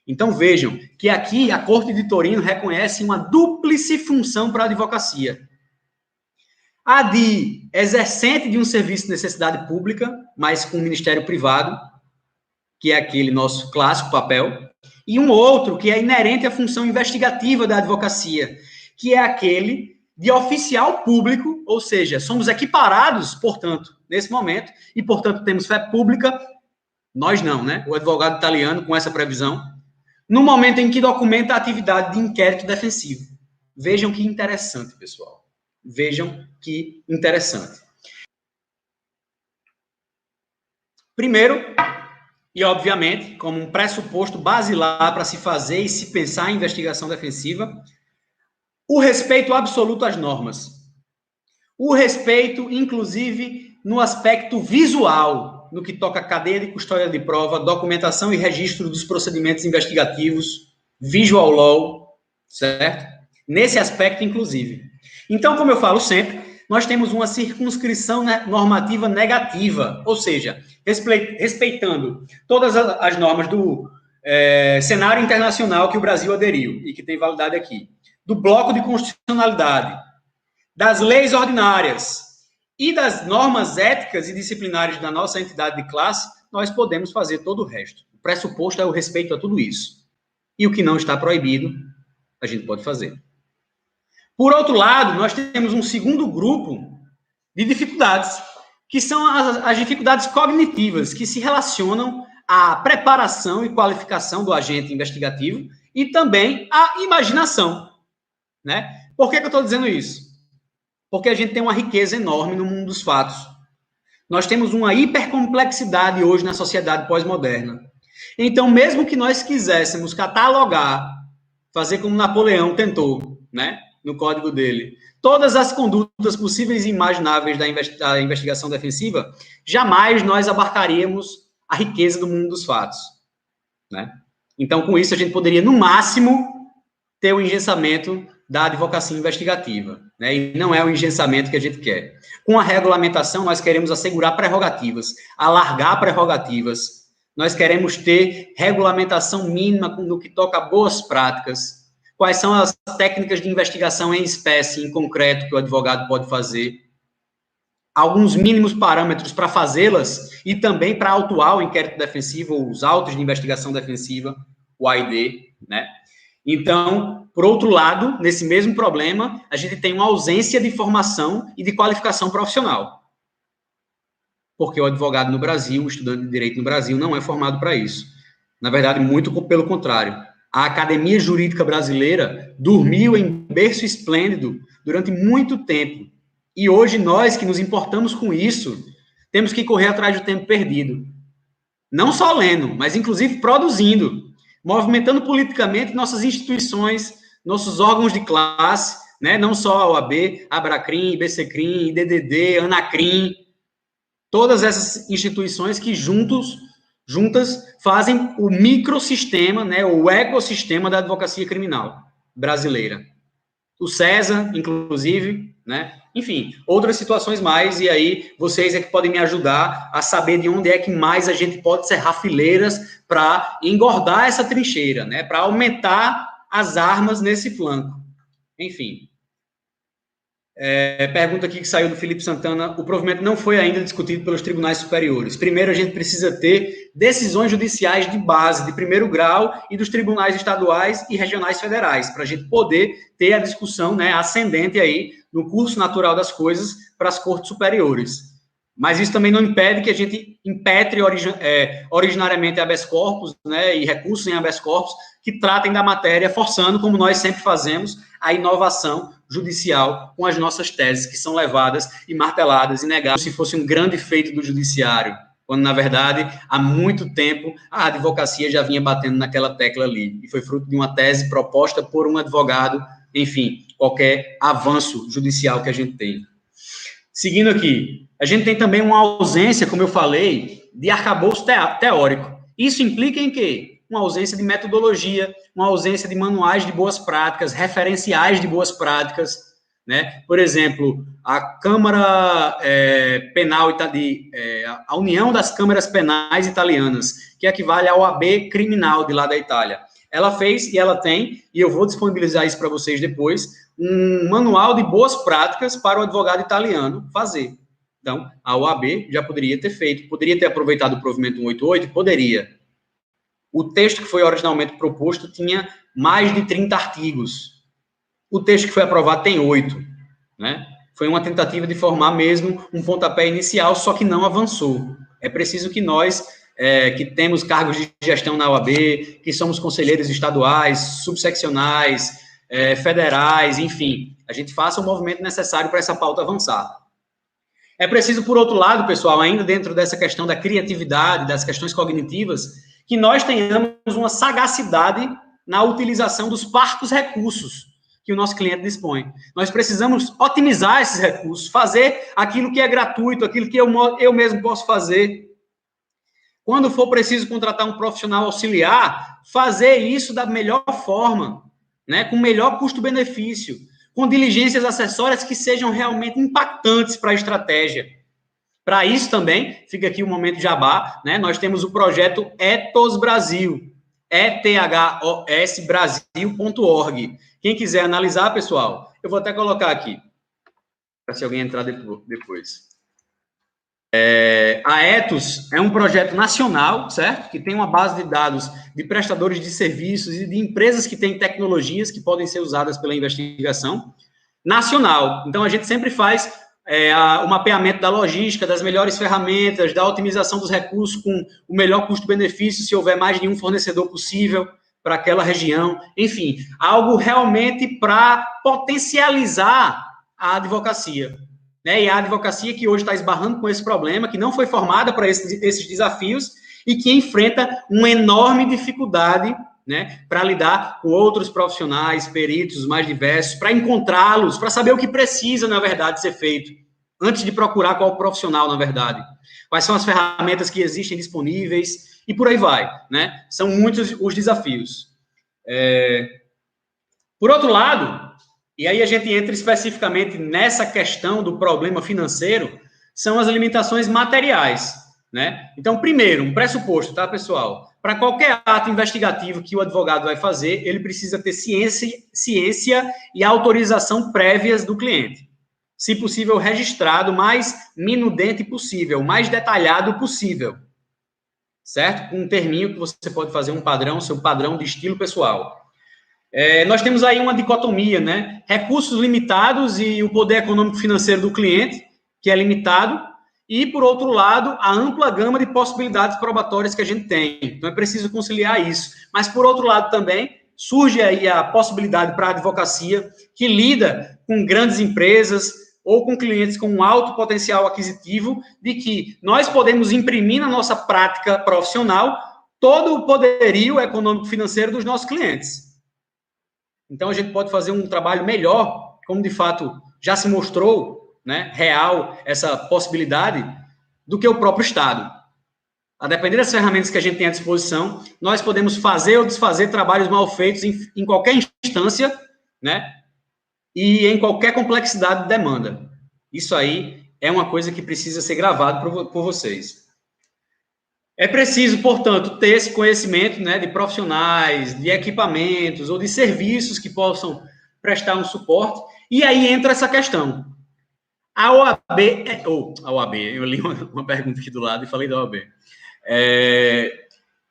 Então, vejam que aqui a Corte de Torino reconhece uma dúplice função para a advocacia. A de exercente de um serviço de necessidade pública, mas com o Ministério Privado, que é aquele nosso clássico papel, e um outro que é inerente à função investigativa da advocacia, que é aquele de oficial público, ou seja, somos equiparados, portanto, nesse momento, e, portanto, temos fé pública, nós não, né? O advogado italiano, com essa previsão, no momento em que documenta a atividade de inquérito defensivo. Vejam que interessante, pessoal. Vejam que interessante. Primeiro, e obviamente, como um pressuposto basilar para se fazer e se pensar em investigação defensiva, o respeito absoluto às normas. O respeito, inclusive, no aspecto visual, no que toca a cadeia de custódia de prova, documentação e registro dos procedimentos investigativos, visual law, certo? Nesse aspecto, inclusive. Então, como eu falo sempre, nós temos uma circunscrição normativa negativa, ou seja, respeitando todas as normas do cenário internacional que o Brasil aderiu e que tem validade aqui, do bloco de constitucionalidade, das leis ordinárias e das normas éticas e disciplinares da nossa entidade de classe, nós podemos fazer todo o resto. O pressuposto é o respeito a tudo isso. E o que não está proibido, a gente pode fazer. Por outro lado, nós temos um segundo grupo de dificuldades, que são as dificuldades cognitivas, que se relacionam à preparação e qualificação do agente investigativo e também à imaginação, né? Por que eu estou dizendo isso? Porque a gente tem uma riqueza enorme no mundo dos fatos. Nós temos uma hipercomplexidade hoje na sociedade pós-moderna. Então, mesmo que nós quiséssemos catalogar, fazer como Napoleão tentou, né, no código dele, todas as condutas possíveis e imagináveis da investigação defensiva, jamais nós abarcaríamos a riqueza do mundo dos fatos, né? Então, com isso, a gente poderia, no máximo, ter o engessamento da advocacia investigativa, né? E não é o engessamento que a gente quer. Com a regulamentação, nós queremos assegurar prerrogativas, alargar prerrogativas. Nós queremos ter regulamentação mínima no que toca a boas práticas. Quais são as técnicas de investigação em espécie, em concreto, que o advogado pode fazer? Alguns mínimos parâmetros para fazê-las e também para autuar o inquérito defensivo, ou os autos de investigação defensiva, o AID, né? Então, por outro lado, nesse mesmo problema, a gente tem uma ausência de formação e de qualificação profissional. Porque o advogado no Brasil, o estudante de direito no Brasil, não é formado para isso. Na verdade, muito pelo contrário. A Academia Jurídica Brasileira dormiu em berço esplêndido durante muito tempo. E hoje, nós que nos importamos com isso, temos que correr atrás do tempo perdido. Não só lendo, mas inclusive produzindo, movimentando politicamente nossas instituições, nossos órgãos de classe, né? Não só a OAB, Abracrim, IBCCrim, IDDD, Anacrim, todas essas instituições que juntas fazem o microsistema, né? O ecossistema da advocacia criminal brasileira. O CESA, inclusive, né? Enfim, outras situações mais, e aí vocês é que podem me ajudar a saber de onde é que mais a gente pode serrar fileiras para engordar essa trincheira, né? Para aumentar as armas nesse flanco. Enfim. Pergunta aqui que saiu do Felipe Santana: o provimento não foi ainda discutido pelos tribunais superiores. Primeiro, a gente precisa ter decisões judiciais de base, de primeiro grau, e dos tribunais estaduais e regionais federais, para a gente poder ter a discussão, né, ascendente aí, no curso natural das coisas, para as cortes superiores. Mas isso também não impede que a gente impetre originariamente habeas corpus, né, e recursos em habeas corpus que tratem da matéria, forçando, como nós sempre fazemos, a inovação judicial com as nossas teses, que são levadas e marteladas e negadas, se fosse um grande feito do judiciário, quando, na verdade, há muito tempo, a advocacia já vinha batendo naquela tecla ali, e foi fruto de uma tese proposta por um advogado, enfim, qualquer avanço judicial que a gente tem. Seguindo aqui, a gente tem também uma ausência, como eu falei, de arcabouço teórico. Isso implica em quê? Uma ausência de metodologia, uma ausência de manuais de boas práticas, referenciais de boas práticas, né? Por exemplo, a Câmara Penal, a União das Câmaras Penais Italianas, que equivale ao OAB criminal de lá da Itália. Ela fez, e ela tem, e eu vou disponibilizar isso para vocês depois, um manual de boas práticas para o advogado italiano fazer. Então, a OAB já poderia ter feito, poderia ter aproveitado o provimento 188? Poderia. O texto que foi originalmente proposto tinha mais de 30 artigos. O texto que foi aprovado tem 8, né? Foi uma tentativa de formar mesmo um pontapé inicial, só que não avançou. É preciso que nós, que temos cargos de gestão na OAB, que somos conselheiros estaduais, subseccionais, federais, enfim, a gente faça o movimento necessário para essa pauta avançar. É preciso, por outro lado, pessoal, ainda dentro dessa questão da criatividade, das questões cognitivas, que nós tenhamos uma sagacidade na utilização dos parcos recursos que o nosso cliente dispõe. Nós precisamos otimizar esses recursos, fazer aquilo que é gratuito, aquilo que eu mesmo posso fazer. Quando for preciso contratar um profissional auxiliar, fazer isso da melhor forma, né, com melhor custo-benefício, com diligências acessórias que sejam realmente impactantes para a estratégia. Para isso também, fica aqui o momento jabá, né? Nós temos o projeto Ethos Brasil, ethosbrasil.org. Quem quiser analisar, pessoal, eu vou até colocar aqui, para se alguém entrar depois. A Ethos é um projeto nacional, certo? Que tem uma base de dados de prestadores de serviços e de empresas que têm tecnologias que podem ser usadas pela investigação nacional. Então, a gente sempre faz o mapeamento da logística, das melhores ferramentas, da otimização dos recursos com o melhor custo-benefício, se houver mais de um fornecedor possível para aquela região. Enfim, algo realmente para potencializar a advocacia. Né? E a advocacia que hoje está esbarrando com esse problema, que não foi formada para esses desafios e que enfrenta uma enorme dificuldade, né, para lidar com outros profissionais, peritos mais diversos, para encontrá-los, para saber o que precisa, na verdade, ser feito, antes de procurar qual profissional, na verdade. Quais são as ferramentas que existem disponíveis, e por aí vai, né? São muitos os desafios. Por outro lado, e aí a gente entra especificamente nessa questão do problema financeiro, são as limitações materiais, né? Então, primeiro, um pressuposto, tá, pessoal? Para qualquer ato investigativo que o advogado vai fazer, ele precisa ter ciência e autorização prévias do cliente. Se possível, registrado o mais minudente possível, o mais detalhado possível, certo? Com um terminho que você pode fazer um padrão, seu padrão de estilo pessoal. Nós temos aí uma dicotomia, né? Recursos limitados e o poder econômico financeiro do cliente, que é limitado, e, por outro lado, a ampla gama de possibilidades probatórias que a gente tem. Então, é preciso conciliar isso. Mas, por outro lado, também, surge aí a possibilidade para a advocacia, que lida com grandes empresas ou com clientes com um alto potencial aquisitivo, de que nós podemos imprimir na nossa prática profissional todo o poderio econômico-financeiro dos nossos clientes. Então, a gente pode fazer um trabalho melhor, como de fato já se mostrou, né, real essa possibilidade, do que o próprio Estado. A depender das ferramentas que a gente tem à disposição, nós podemos fazer ou desfazer trabalhos mal feitos em qualquer instância, né, e em qualquer complexidade de demanda. Isso aí é uma coisa que precisa ser gravado por vocês. É preciso, portanto, ter esse conhecimento, né, de profissionais, de equipamentos ou de serviços que possam prestar um suporte. E aí entra essa questão. A OAB, eu li uma pergunta aqui do lado e falei da OAB.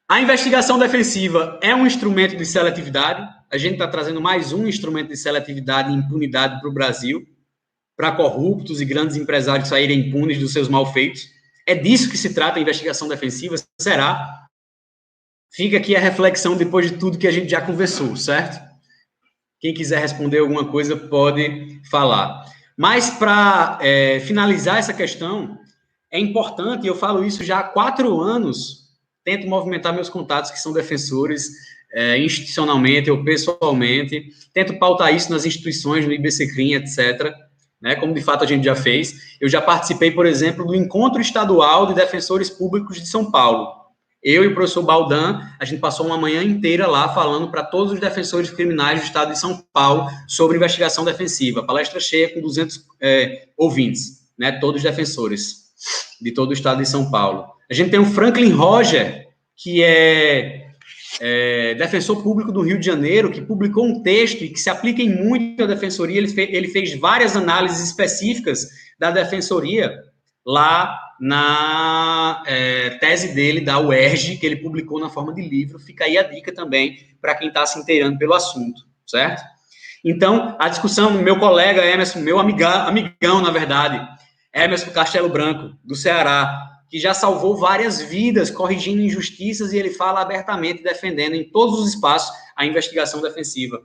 A investigação defensiva é um instrumento de seletividade. A gente está trazendo mais um instrumento de seletividade e impunidade para o Brasil, para corruptos e grandes empresários saírem impunes dos seus malfeitos. É disso que se trata a investigação defensiva? Será? Fica aqui a reflexão depois de tudo que a gente já conversou, certo? Quem quiser responder alguma coisa pode falar. Mas, para finalizar essa questão, é importante, e eu falo isso já há 4 anos, tento movimentar meus contatos que são defensores, institucionalmente ou pessoalmente, tento pautar isso nas instituições, no IBCCRIM, etc., né, como de fato a gente já fez. Eu já participei, por exemplo, do Encontro Estadual de Defensores Públicos de São Paulo. Eu e o professor Baldan, a gente passou uma manhã inteira lá falando para todos os defensores criminais do estado de São Paulo sobre investigação defensiva. Palestra cheia com 200 ouvintes, né, todos defensores de todo o estado de São Paulo. A gente tem o Franklin Roger, que é defensor público do Rio de Janeiro, que publicou um texto e que se aplica em muito à defensoria. Ele fez várias análises específicas da defensoria lá na tese dele, da UERJ, que ele publicou na forma de livro. Fica aí a dica também para quem está se inteirando pelo assunto, certo? Então, a discussão do meu colega Emerson, meu amigão, na verdade, Emerson Castelo Branco, do Ceará, que já salvou várias vidas, corrigindo injustiças, e ele fala abertamente, defendendo em todos os espaços a investigação defensiva.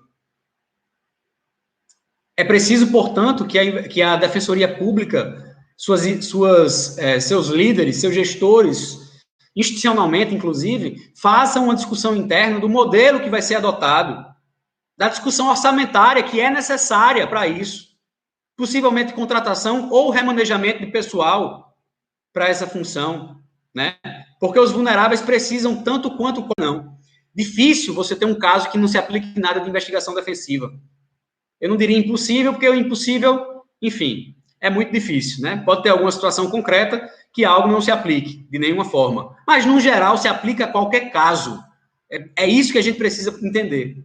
É preciso, portanto, que a Defensoria Pública, seus líderes, seus gestores, institucionalmente, inclusive, façam uma discussão interna do modelo que vai ser adotado, da discussão orçamentária que é necessária para isso, possivelmente contratação ou remanejamento de pessoal para essa função, né? Porque os vulneráveis precisam tanto quanto não. Difícil você ter um caso que não se aplique nada de investigação defensiva. Eu não diria impossível, porque o impossível, enfim, é muito difícil, né? Pode ter alguma situação concreta que algo não se aplique de nenhuma forma. Mas, no geral, se aplica a qualquer caso. É isso que a gente precisa entender.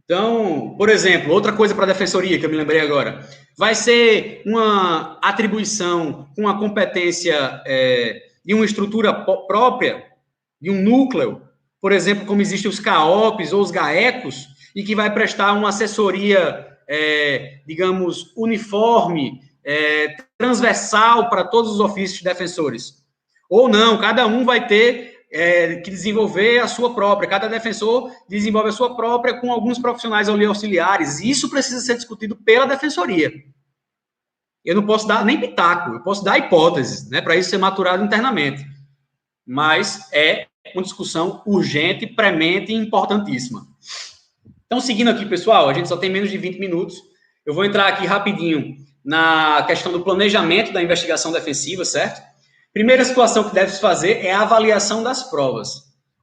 Então, por exemplo, outra coisa para a defensoria que eu me lembrei agora, vai ser uma atribuição com uma competência de uma estrutura própria, de um núcleo, por exemplo, como existem os CAOPs ou os GAECOS, e que vai prestar uma assessoria, digamos, uniforme, transversal para todos os ofícios defensores. Ou não, cada um vai ter que desenvolver a sua própria, cada defensor desenvolve a sua própria com alguns profissionais ali auxiliares. Isso precisa ser discutido pela defensoria. Eu não posso dar nem pitaco, eu posso dar hipóteses, né, para isso ser maturado internamente. Mas é uma discussão urgente, premente e importantíssima. Então, seguindo aqui, pessoal, a gente só tem menos de 20 minutos. Eu vou entrar aqui rapidinho na questão do planejamento da investigação defensiva, certo? Primeira situação que deve-se fazer é a avaliação das provas.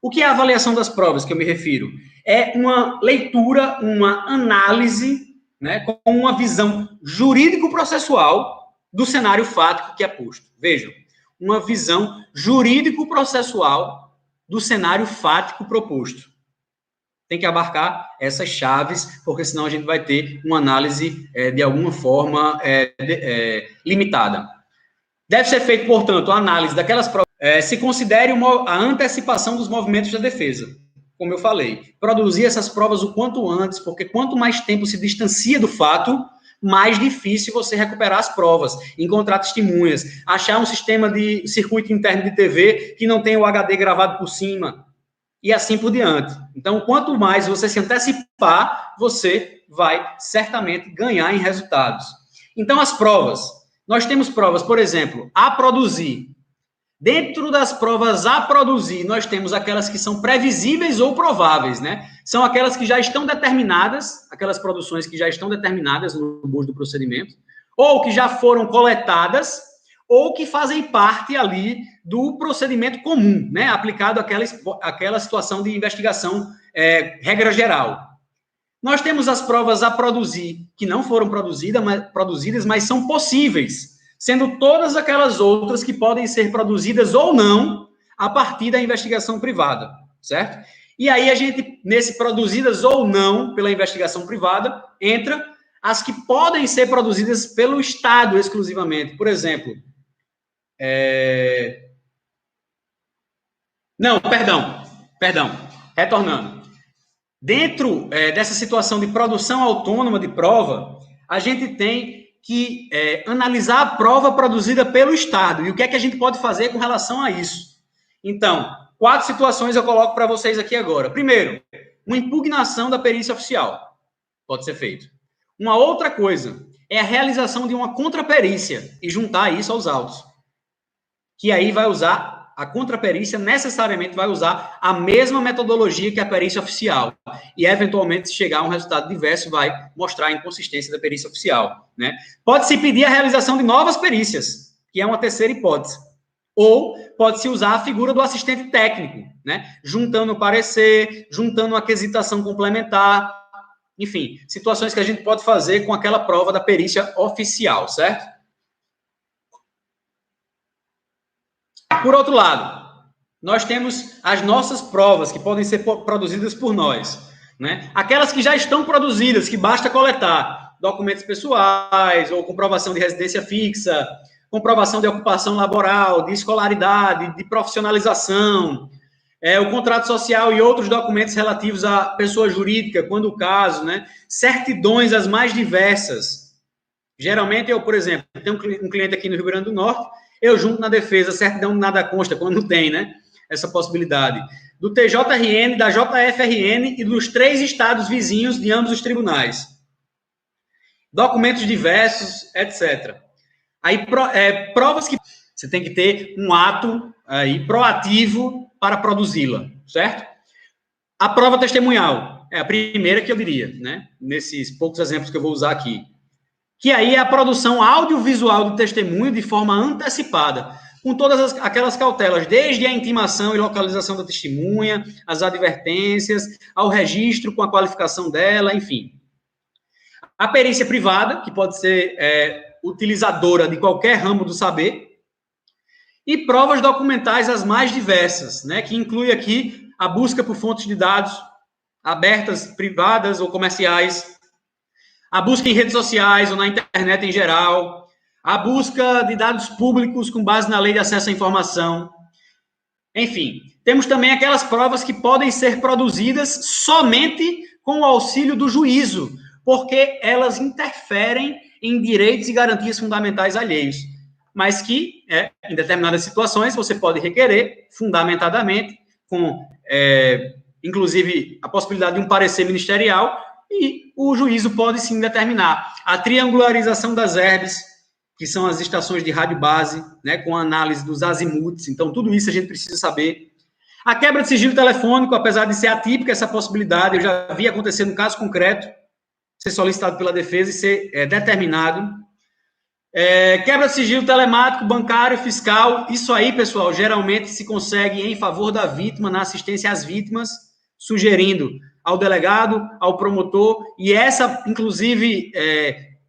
O que é a avaliação das provas que eu me refiro? É uma leitura, uma análise, né, com uma visão jurídico-processual do cenário fático que é posto. Vejam, uma visão jurídico-processual do cenário fático proposto. Tem que abarcar essas chaves, porque senão a gente vai ter uma análise de alguma forma limitada. Deve ser feita, portanto, a análise daquelas provas. Se considere a antecipação dos movimentos da defesa, como eu falei. Produzir essas provas o quanto antes, porque quanto mais tempo se distancia do fato, mais difícil você recuperar as provas, encontrar testemunhas, achar um sistema de circuito interno de TV que não tem o HD gravado por cima, e assim por diante. Então, quanto mais você se antecipar, você vai certamente ganhar em resultados. Então, as provas. Nós temos provas, por exemplo, a produzir. Dentro das provas a produzir, nós temos aquelas que são previsíveis ou prováveis, né? São aquelas que já estão determinadas, aquelas produções que já estão determinadas no bojo do procedimento, ou que já foram coletadas, ou que fazem parte ali do procedimento comum, né? Aplicado àquela situação de investigação, regra geral. Nós temos as provas a produzir, que não foram produzidas, mas são possíveis, sendo todas aquelas outras que podem ser produzidas ou não a partir da investigação privada, certo? E aí a gente, nesse produzidas ou não pela investigação privada, entra as que podem ser produzidas pelo Estado exclusivamente. Por exemplo, Não, perdão, retornando. Dentro dessa situação de produção autônoma de prova, a gente tem que analisar a prova produzida pelo Estado. E o que é que a gente pode fazer com relação a isso? Então, 4 situações eu coloco para vocês aqui agora. Primeiro, uma impugnação da perícia oficial. Pode ser feito. Uma outra coisa é a realização de uma contraperícia e juntar isso aos autos. Que aí vai usar... A contraperícia necessariamente vai usar a mesma metodologia que a perícia oficial. E, eventualmente, se chegar a um resultado diverso, vai mostrar a inconsistência da perícia oficial, né? Pode-se pedir a realização de novas perícias, que é uma terceira hipótese. Ou pode-se usar a figura do assistente técnico, né? Juntando o parecer, juntando uma aquisitação complementar. Enfim, situações que a gente pode fazer com aquela prova da perícia oficial, certo? Por outro lado, nós temos as nossas provas, que podem ser produzidas por nós, né? Aquelas que já estão produzidas, que basta coletar documentos pessoais, ou comprovação de residência fixa, comprovação de ocupação laboral, de escolaridade, de profissionalização, o contrato social e outros documentos relativos à pessoa jurídica, quando o caso, né? Certidões as mais diversas. Geralmente, eu, por exemplo, tenho um cliente aqui no Rio Grande do Norte, eu junto na defesa, certidão nada consta, quando não tem, né? Essa possibilidade. Do TJRN, da JFRN e dos 3 estados vizinhos de ambos os tribunais. Documentos diversos, etc. Aí, provas que você tem que ter um ato aí, proativo para produzi-la, certo? A prova testemunhal é a primeira que eu diria, né? Nesses poucos exemplos que eu vou usar aqui. Que aí é a produção audiovisual do testemunho de forma antecipada, com todas aquelas cautelas, desde a intimação e localização da testemunha, as advertências, ao registro com a qualificação dela, enfim. A perícia privada, que pode ser utilizadora de qualquer ramo do saber, e provas documentais as mais diversas, né, que inclui aqui a busca por fontes de dados, abertas, privadas ou comerciais, a busca em redes sociais ou na internet em geral, a busca de dados públicos com base na lei de acesso à informação. Enfim, temos também aquelas provas que podem ser produzidas somente com o auxílio do juízo, porque elas interferem em direitos e garantias fundamentais alheios, mas que, em determinadas situações, você pode requerer, fundamentadamente, com, inclusive, a possibilidade de um parecer ministerial, e o juízo pode, sim, determinar a triangularização das herbes, que são as estações de rádio base, né, com análise dos azimuts. Então, tudo isso a gente precisa saber. A quebra de sigilo telefônico, apesar de ser atípica essa possibilidade, eu já vi acontecer no caso concreto, ser solicitado pela defesa e ser determinado. Quebra de sigilo telemático, bancário, fiscal, isso aí, pessoal, geralmente se consegue em favor da vítima, na assistência às vítimas, sugerindo ao delegado, ao promotor, e essa, inclusive,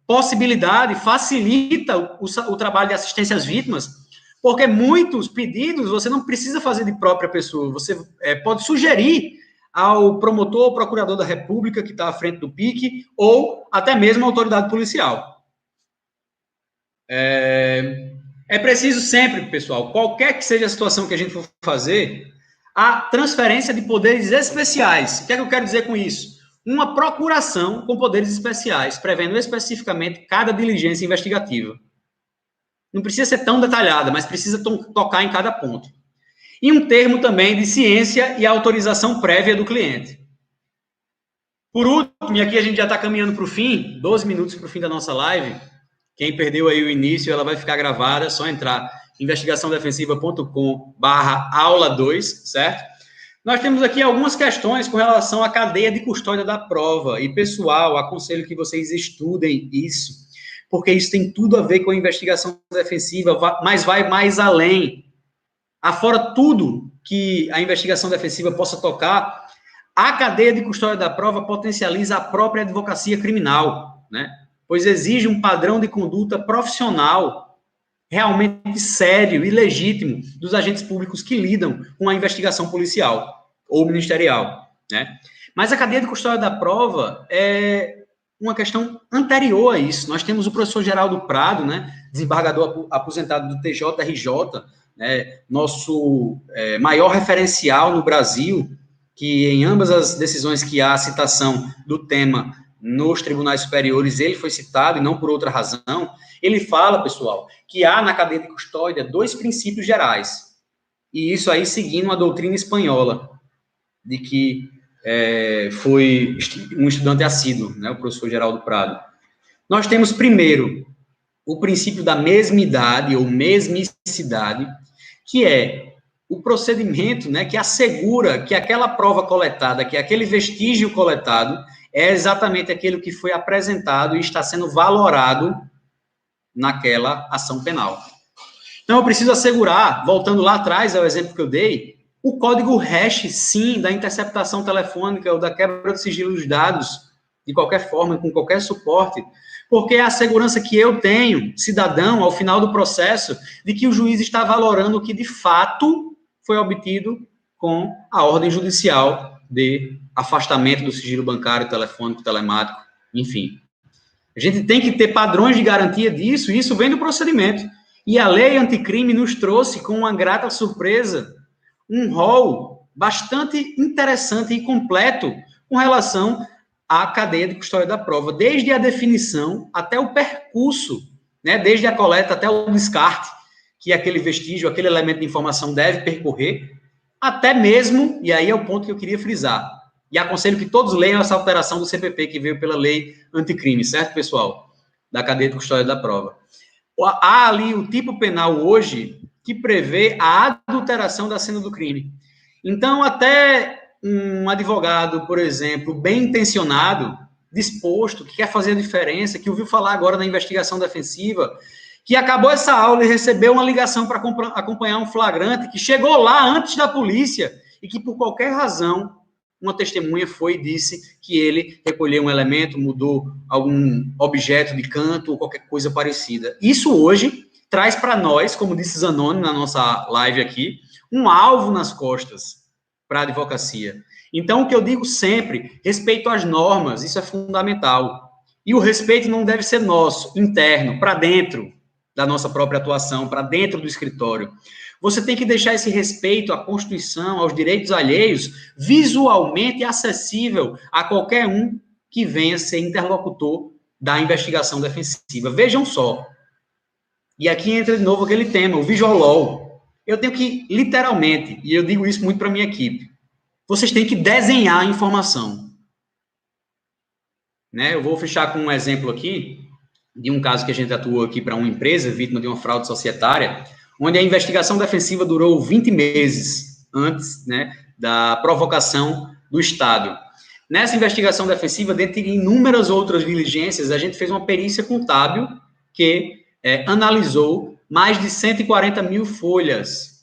possibilidade facilita o trabalho de assistência às vítimas, porque muitos pedidos você não precisa fazer de própria pessoa, você pode sugerir ao promotor ou procurador da República que está à frente do PIC, ou até mesmo a autoridade policial. É preciso sempre, pessoal, qualquer que seja a situação que a gente for fazer, a transferência de poderes especiais. O que é que eu quero dizer com isso? Uma procuração com poderes especiais, prevendo especificamente cada diligência investigativa. Não precisa ser tão detalhada, mas precisa tocar em cada ponto. E um termo também de ciência e autorização prévia do cliente. Por último, e aqui a gente já está caminhando para o fim, 12 minutos para o fim da nossa live. Quem perdeu aí o início, ela vai ficar gravada, é só entrar investigaçãodefensiva.com/aula 2, certo? Nós temos aqui algumas questões com relação à cadeia de custódia da prova. E, pessoal, aconselho que vocês estudem isso, porque isso tem tudo a ver com a investigação defensiva, mas vai mais além. Afora tudo que a investigação defensiva possa tocar, a cadeia de custódia da prova potencializa a própria advocacia criminal, né? Pois exige um padrão de conduta profissional realmente sério e legítimo dos agentes públicos que lidam com a investigação policial ou ministerial, né? Mas a cadeia de custódia da prova é uma questão anterior a isso. Nós temos o professor Geraldo Prado, né, desembargador aposentado do TJRJ, né, nosso maior referencial no Brasil, que em ambas as decisões que há a citação do tema nos tribunais superiores, ele foi citado e não por outra razão. Ele fala, pessoal, que há na cadeia de custódia 2 princípios gerais. E isso aí seguindo a doutrina espanhola, de que foi um estudante assíduo, né, o professor Geraldo Prado. Nós temos, primeiro, o princípio da mesmidade ou mesmicidade, que é o procedimento, né, que assegura que aquela prova coletada, que aquele vestígio coletado, é exatamente aquilo que foi apresentado e está sendo valorado naquela ação penal. Então, eu preciso assegurar, voltando lá atrás ao exemplo que eu dei, o código hash, sim, da interceptação telefônica ou da quebra do sigilo dos dados, de qualquer forma, com qualquer suporte, porque é a segurança que eu tenho, cidadão, ao final do processo, de que o juiz está valorando o que, de fato, foi obtido com a ordem judicial de afastamento do sigilo bancário, telefônico, telemático, enfim. A gente tem que ter padrões de garantia disso, e isso vem do procedimento. E a lei anticrime nos trouxe, com uma grata surpresa, um rol bastante interessante e completo com relação à cadeia de custódia da prova, desde a definição até o percurso, né, desde a coleta até o descarte, que aquele vestígio, aquele elemento de informação deve percorrer, até mesmo, e aí é o ponto que eu queria frisar, e aconselho que todos leiam essa alteração do CPP que veio pela lei anticrime, certo, pessoal? Da cadeia de custódia da prova. Há ali o tipo penal hoje que prevê a adulteração da cena do crime. Então, até um advogado, por exemplo, bem intencionado, disposto, que quer fazer a diferença, que ouviu falar agora da investigação defensiva, que acabou essa aula e recebeu uma ligação para acompanhar um flagrante, que chegou lá antes da polícia e que, por qualquer razão, uma testemunha foi e disse que ele recolheu um elemento, mudou algum objeto de canto ou qualquer coisa parecida. Isso hoje traz para nós, como disse Zanoni na nossa live aqui, um alvo nas costas para a advocacia. Então, o que eu digo sempre, respeito às normas, isso é fundamental. E o respeito não deve ser nosso, interno, para dentro da nossa própria atuação, para dentro do escritório. Você tem que deixar esse respeito à Constituição, aos direitos alheios, visualmente acessível a qualquer um que venha ser interlocutor da investigação defensiva. Vejam só. E aqui entra de novo aquele tema, o visual law. Eu tenho que, literalmente, e eu digo isso muito para a minha equipe, vocês têm que desenhar a informação. Né? Eu vou fechar com um exemplo aqui, de um caso que a gente atuou aqui para uma empresa, vítima de uma fraude societária, onde a investigação defensiva durou 20 meses antes, né, da provocação do Estado. Nessa investigação defensiva, dentre inúmeras outras diligências, a gente fez uma perícia contábil que analisou mais de 140 mil folhas,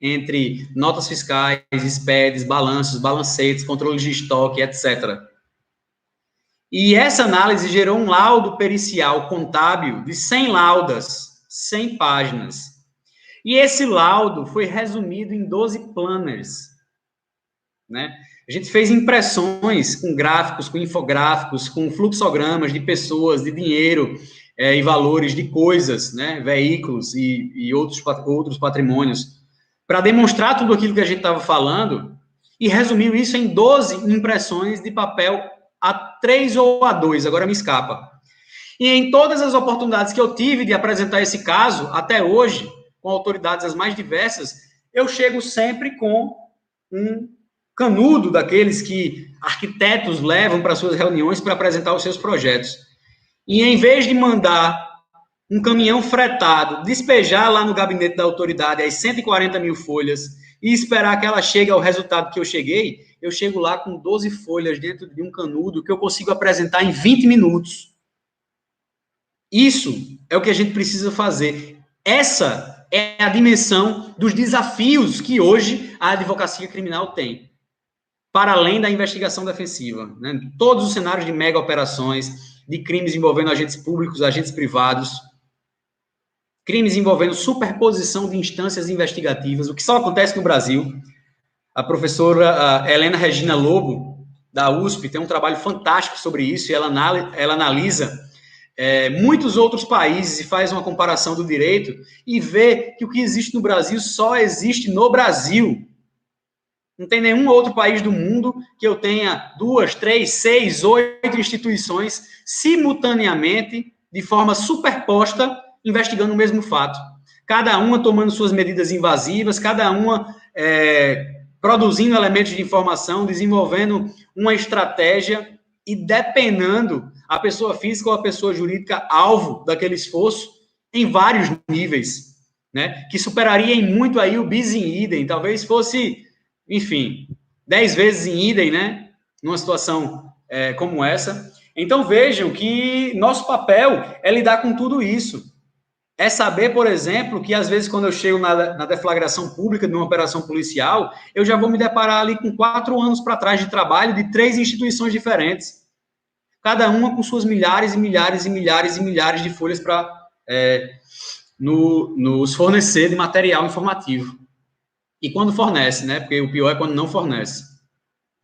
entre notas fiscais, SPEDs, balanços, balancetes, controles de estoque, etc. E essa análise gerou um laudo pericial contábil de 100 laudas, 100 páginas. E esse laudo foi resumido em 12 planners, né? A gente fez impressões com gráficos, com infográficos, com fluxogramas de pessoas, de dinheiro e valores de coisas, né? Veículos e outros patrimônios, para demonstrar tudo aquilo que a gente estava falando, e resumiu isso em 12 impressões de papel A3 ou A2, agora me escapa. E em todas as oportunidades que eu tive de apresentar esse caso, até hoje, com autoridades as mais diversas, eu chego sempre com um canudo daqueles que arquitetos levam para suas reuniões para apresentar os seus projetos. E em vez de mandar um caminhão fretado despejar lá no gabinete da autoridade as 140 mil folhas e esperar que ela chegue ao resultado que eu cheguei, eu chego lá com 12 folhas dentro de um canudo que eu consigo apresentar em 20 minutos. Isso é o que a gente precisa fazer. Essa é a dimensão dos desafios que hoje a advocacia criminal tem, para além da investigação defensiva, né? Todos os cenários de mega operações, de crimes envolvendo agentes públicos, agentes privados, crimes envolvendo superposição de instâncias investigativas, o que só acontece no Brasil. A professora Helena Regina Lobo, da USP, tem um trabalho fantástico sobre isso, e ela analisa muitos outros países e faz uma comparação do direito e vê que o que existe no Brasil só existe no Brasil. Não tem nenhum outro país do mundo que eu tenha 2, 3, 6, 8 instituições simultaneamente, de forma superposta, investigando o mesmo fato. Cada uma tomando suas medidas invasivas, cada uma produzindo elementos de informação, desenvolvendo uma estratégia e depenando a pessoa física ou a pessoa jurídica alvo daquele esforço em vários níveis, né? Que superaria em muito aí o bis in idem, talvez fosse, enfim, 10 vezes em idem, né? Numa situação como essa. Então, vejam que nosso papel é lidar com tudo isso. É saber, por exemplo, que às vezes quando eu chego na deflagração pública de uma operação policial, eu já vou me deparar ali com 4 anos para trás de trabalho de 3 instituições diferentes. Cada uma com suas milhares e milhares e milhares e milhares de folhas para nos fornecer de material informativo. E quando fornece, né? Porque o pior é quando não fornece.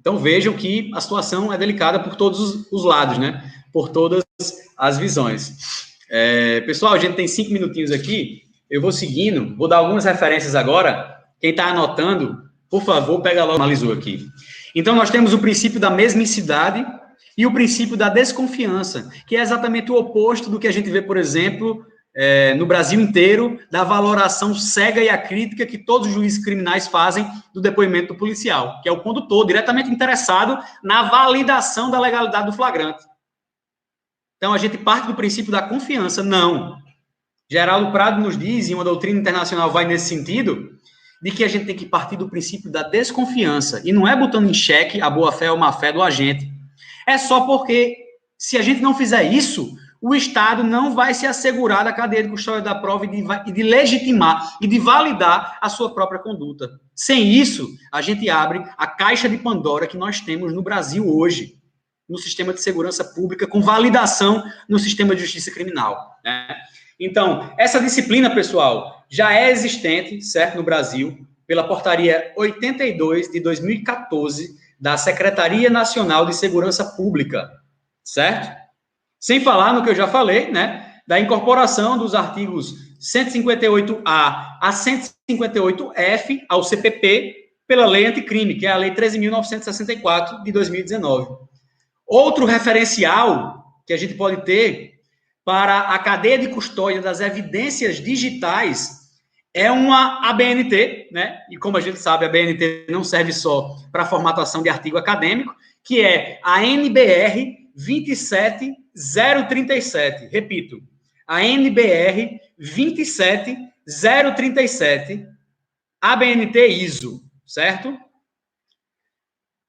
Então, vejam que a situação é delicada por todos os lados, né? Por todas as visões. Pessoal, a gente tem 5 minutinhos aqui. Eu vou seguindo, vou dar algumas referências agora. Quem está anotando, por favor, pega logo, analisou aqui. Então, nós temos o princípio da mesmicidade e o princípio da desconfiança, que é exatamente o oposto do que a gente vê, por exemplo, no Brasil inteiro, da valoração cega e acrítica que todos os juízes criminais fazem do depoimento do policial, que é o condutor diretamente interessado na validação da legalidade do flagrante. Então, a gente parte do princípio da confiança. Não. Geraldo Prado nos diz, e uma doutrina internacional vai nesse sentido, de que a gente tem que partir do princípio da desconfiança. E não é botando em xeque a boa-fé ou má-fé do agente. É só porque, se a gente não fizer isso, o Estado não vai se assegurar da cadeia de custódia da prova e de legitimar e de validar a sua própria conduta. Sem isso, a gente abre a caixa de Pandora que nós temos no Brasil hoje, no sistema de segurança pública, com validação no sistema de justiça criminal, né? Então, essa disciplina, pessoal, já é existente, certo, no Brasil, pela portaria 82 de 2014, da Secretaria Nacional de Segurança Pública, certo? Sem falar no que eu já falei, né, da incorporação dos artigos 158A a 158F ao CPP pela Lei Anticrime, que é a Lei 13.964 de 2019. Outro referencial que a gente pode ter para a cadeia de custódia das evidências digitais é uma ABNT, né? E como a gente sabe, a ABNT não serve só para formatação de artigo acadêmico, que é a NBR 27037. Repito, a NBR 27037, ABNT ISO, certo?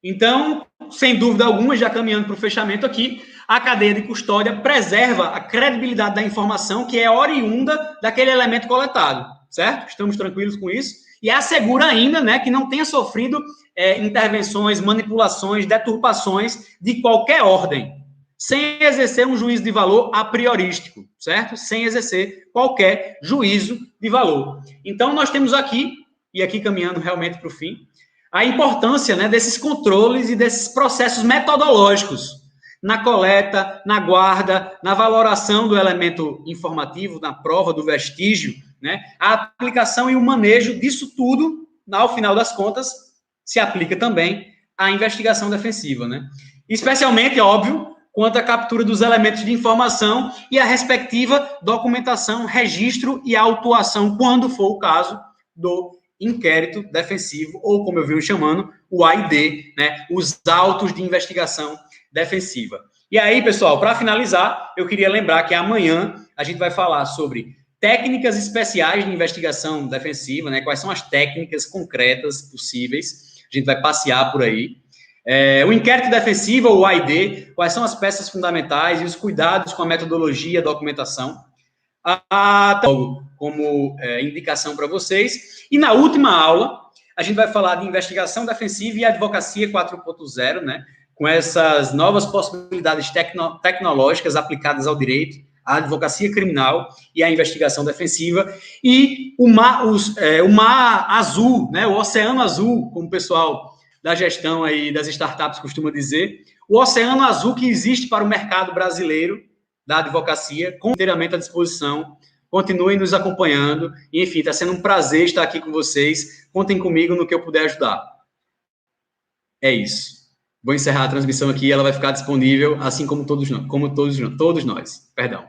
Então, sem dúvida alguma, já caminhando para o fechamento aqui, a cadeia de custódia preserva a credibilidade da informação que é oriunda daquele elemento coletado, certo? Estamos tranquilos com isso? E assegura ainda, né, que não tenha sofrido intervenções, manipulações, deturpações de qualquer ordem, sem exercer um juízo de valor a priorístico, certo? Sem exercer qualquer juízo de valor. Então, nós temos aqui, e aqui caminhando realmente para o fim, a importância, né, desses controles e desses processos metodológicos na coleta, na guarda, na valoração do elemento informativo, na prova do vestígio, né, a aplicação e o manejo disso tudo, ao final das contas, se aplica também à investigação defensiva, né? Especialmente, óbvio, quanto à captura dos elementos de informação e a respectiva documentação, registro e autuação, quando for o caso do inquérito defensivo, ou como eu venho chamando, o AID, né, os autos de investigação defensiva. E aí, pessoal, para finalizar, eu queria lembrar que amanhã a gente vai falar sobre técnicas especiais de investigação defensiva, né, quais são as técnicas concretas possíveis, a gente vai passear por aí. O inquérito defensivo, o AID, quais são as peças fundamentais e os cuidados com a metodologia e a documentação, como indicação para vocês. E na última aula, a gente vai falar de investigação defensiva e advocacia 4.0, né, com essas novas possibilidades tecnológicas aplicadas ao direito, à advocacia criminal e à investigação defensiva, e o mar azul, né, o oceano azul, como o pessoal da gestão aí das startups costuma dizer, o oceano azul que existe para o mercado brasileiro da advocacia, inteiramente à disposição. Continuem nos acompanhando. E, enfim, está sendo um prazer estar aqui com vocês. Contem comigo no que eu puder ajudar. É isso. Vou encerrar a transmissão aqui. Ela vai ficar disponível, assim como todos nós. Perdão.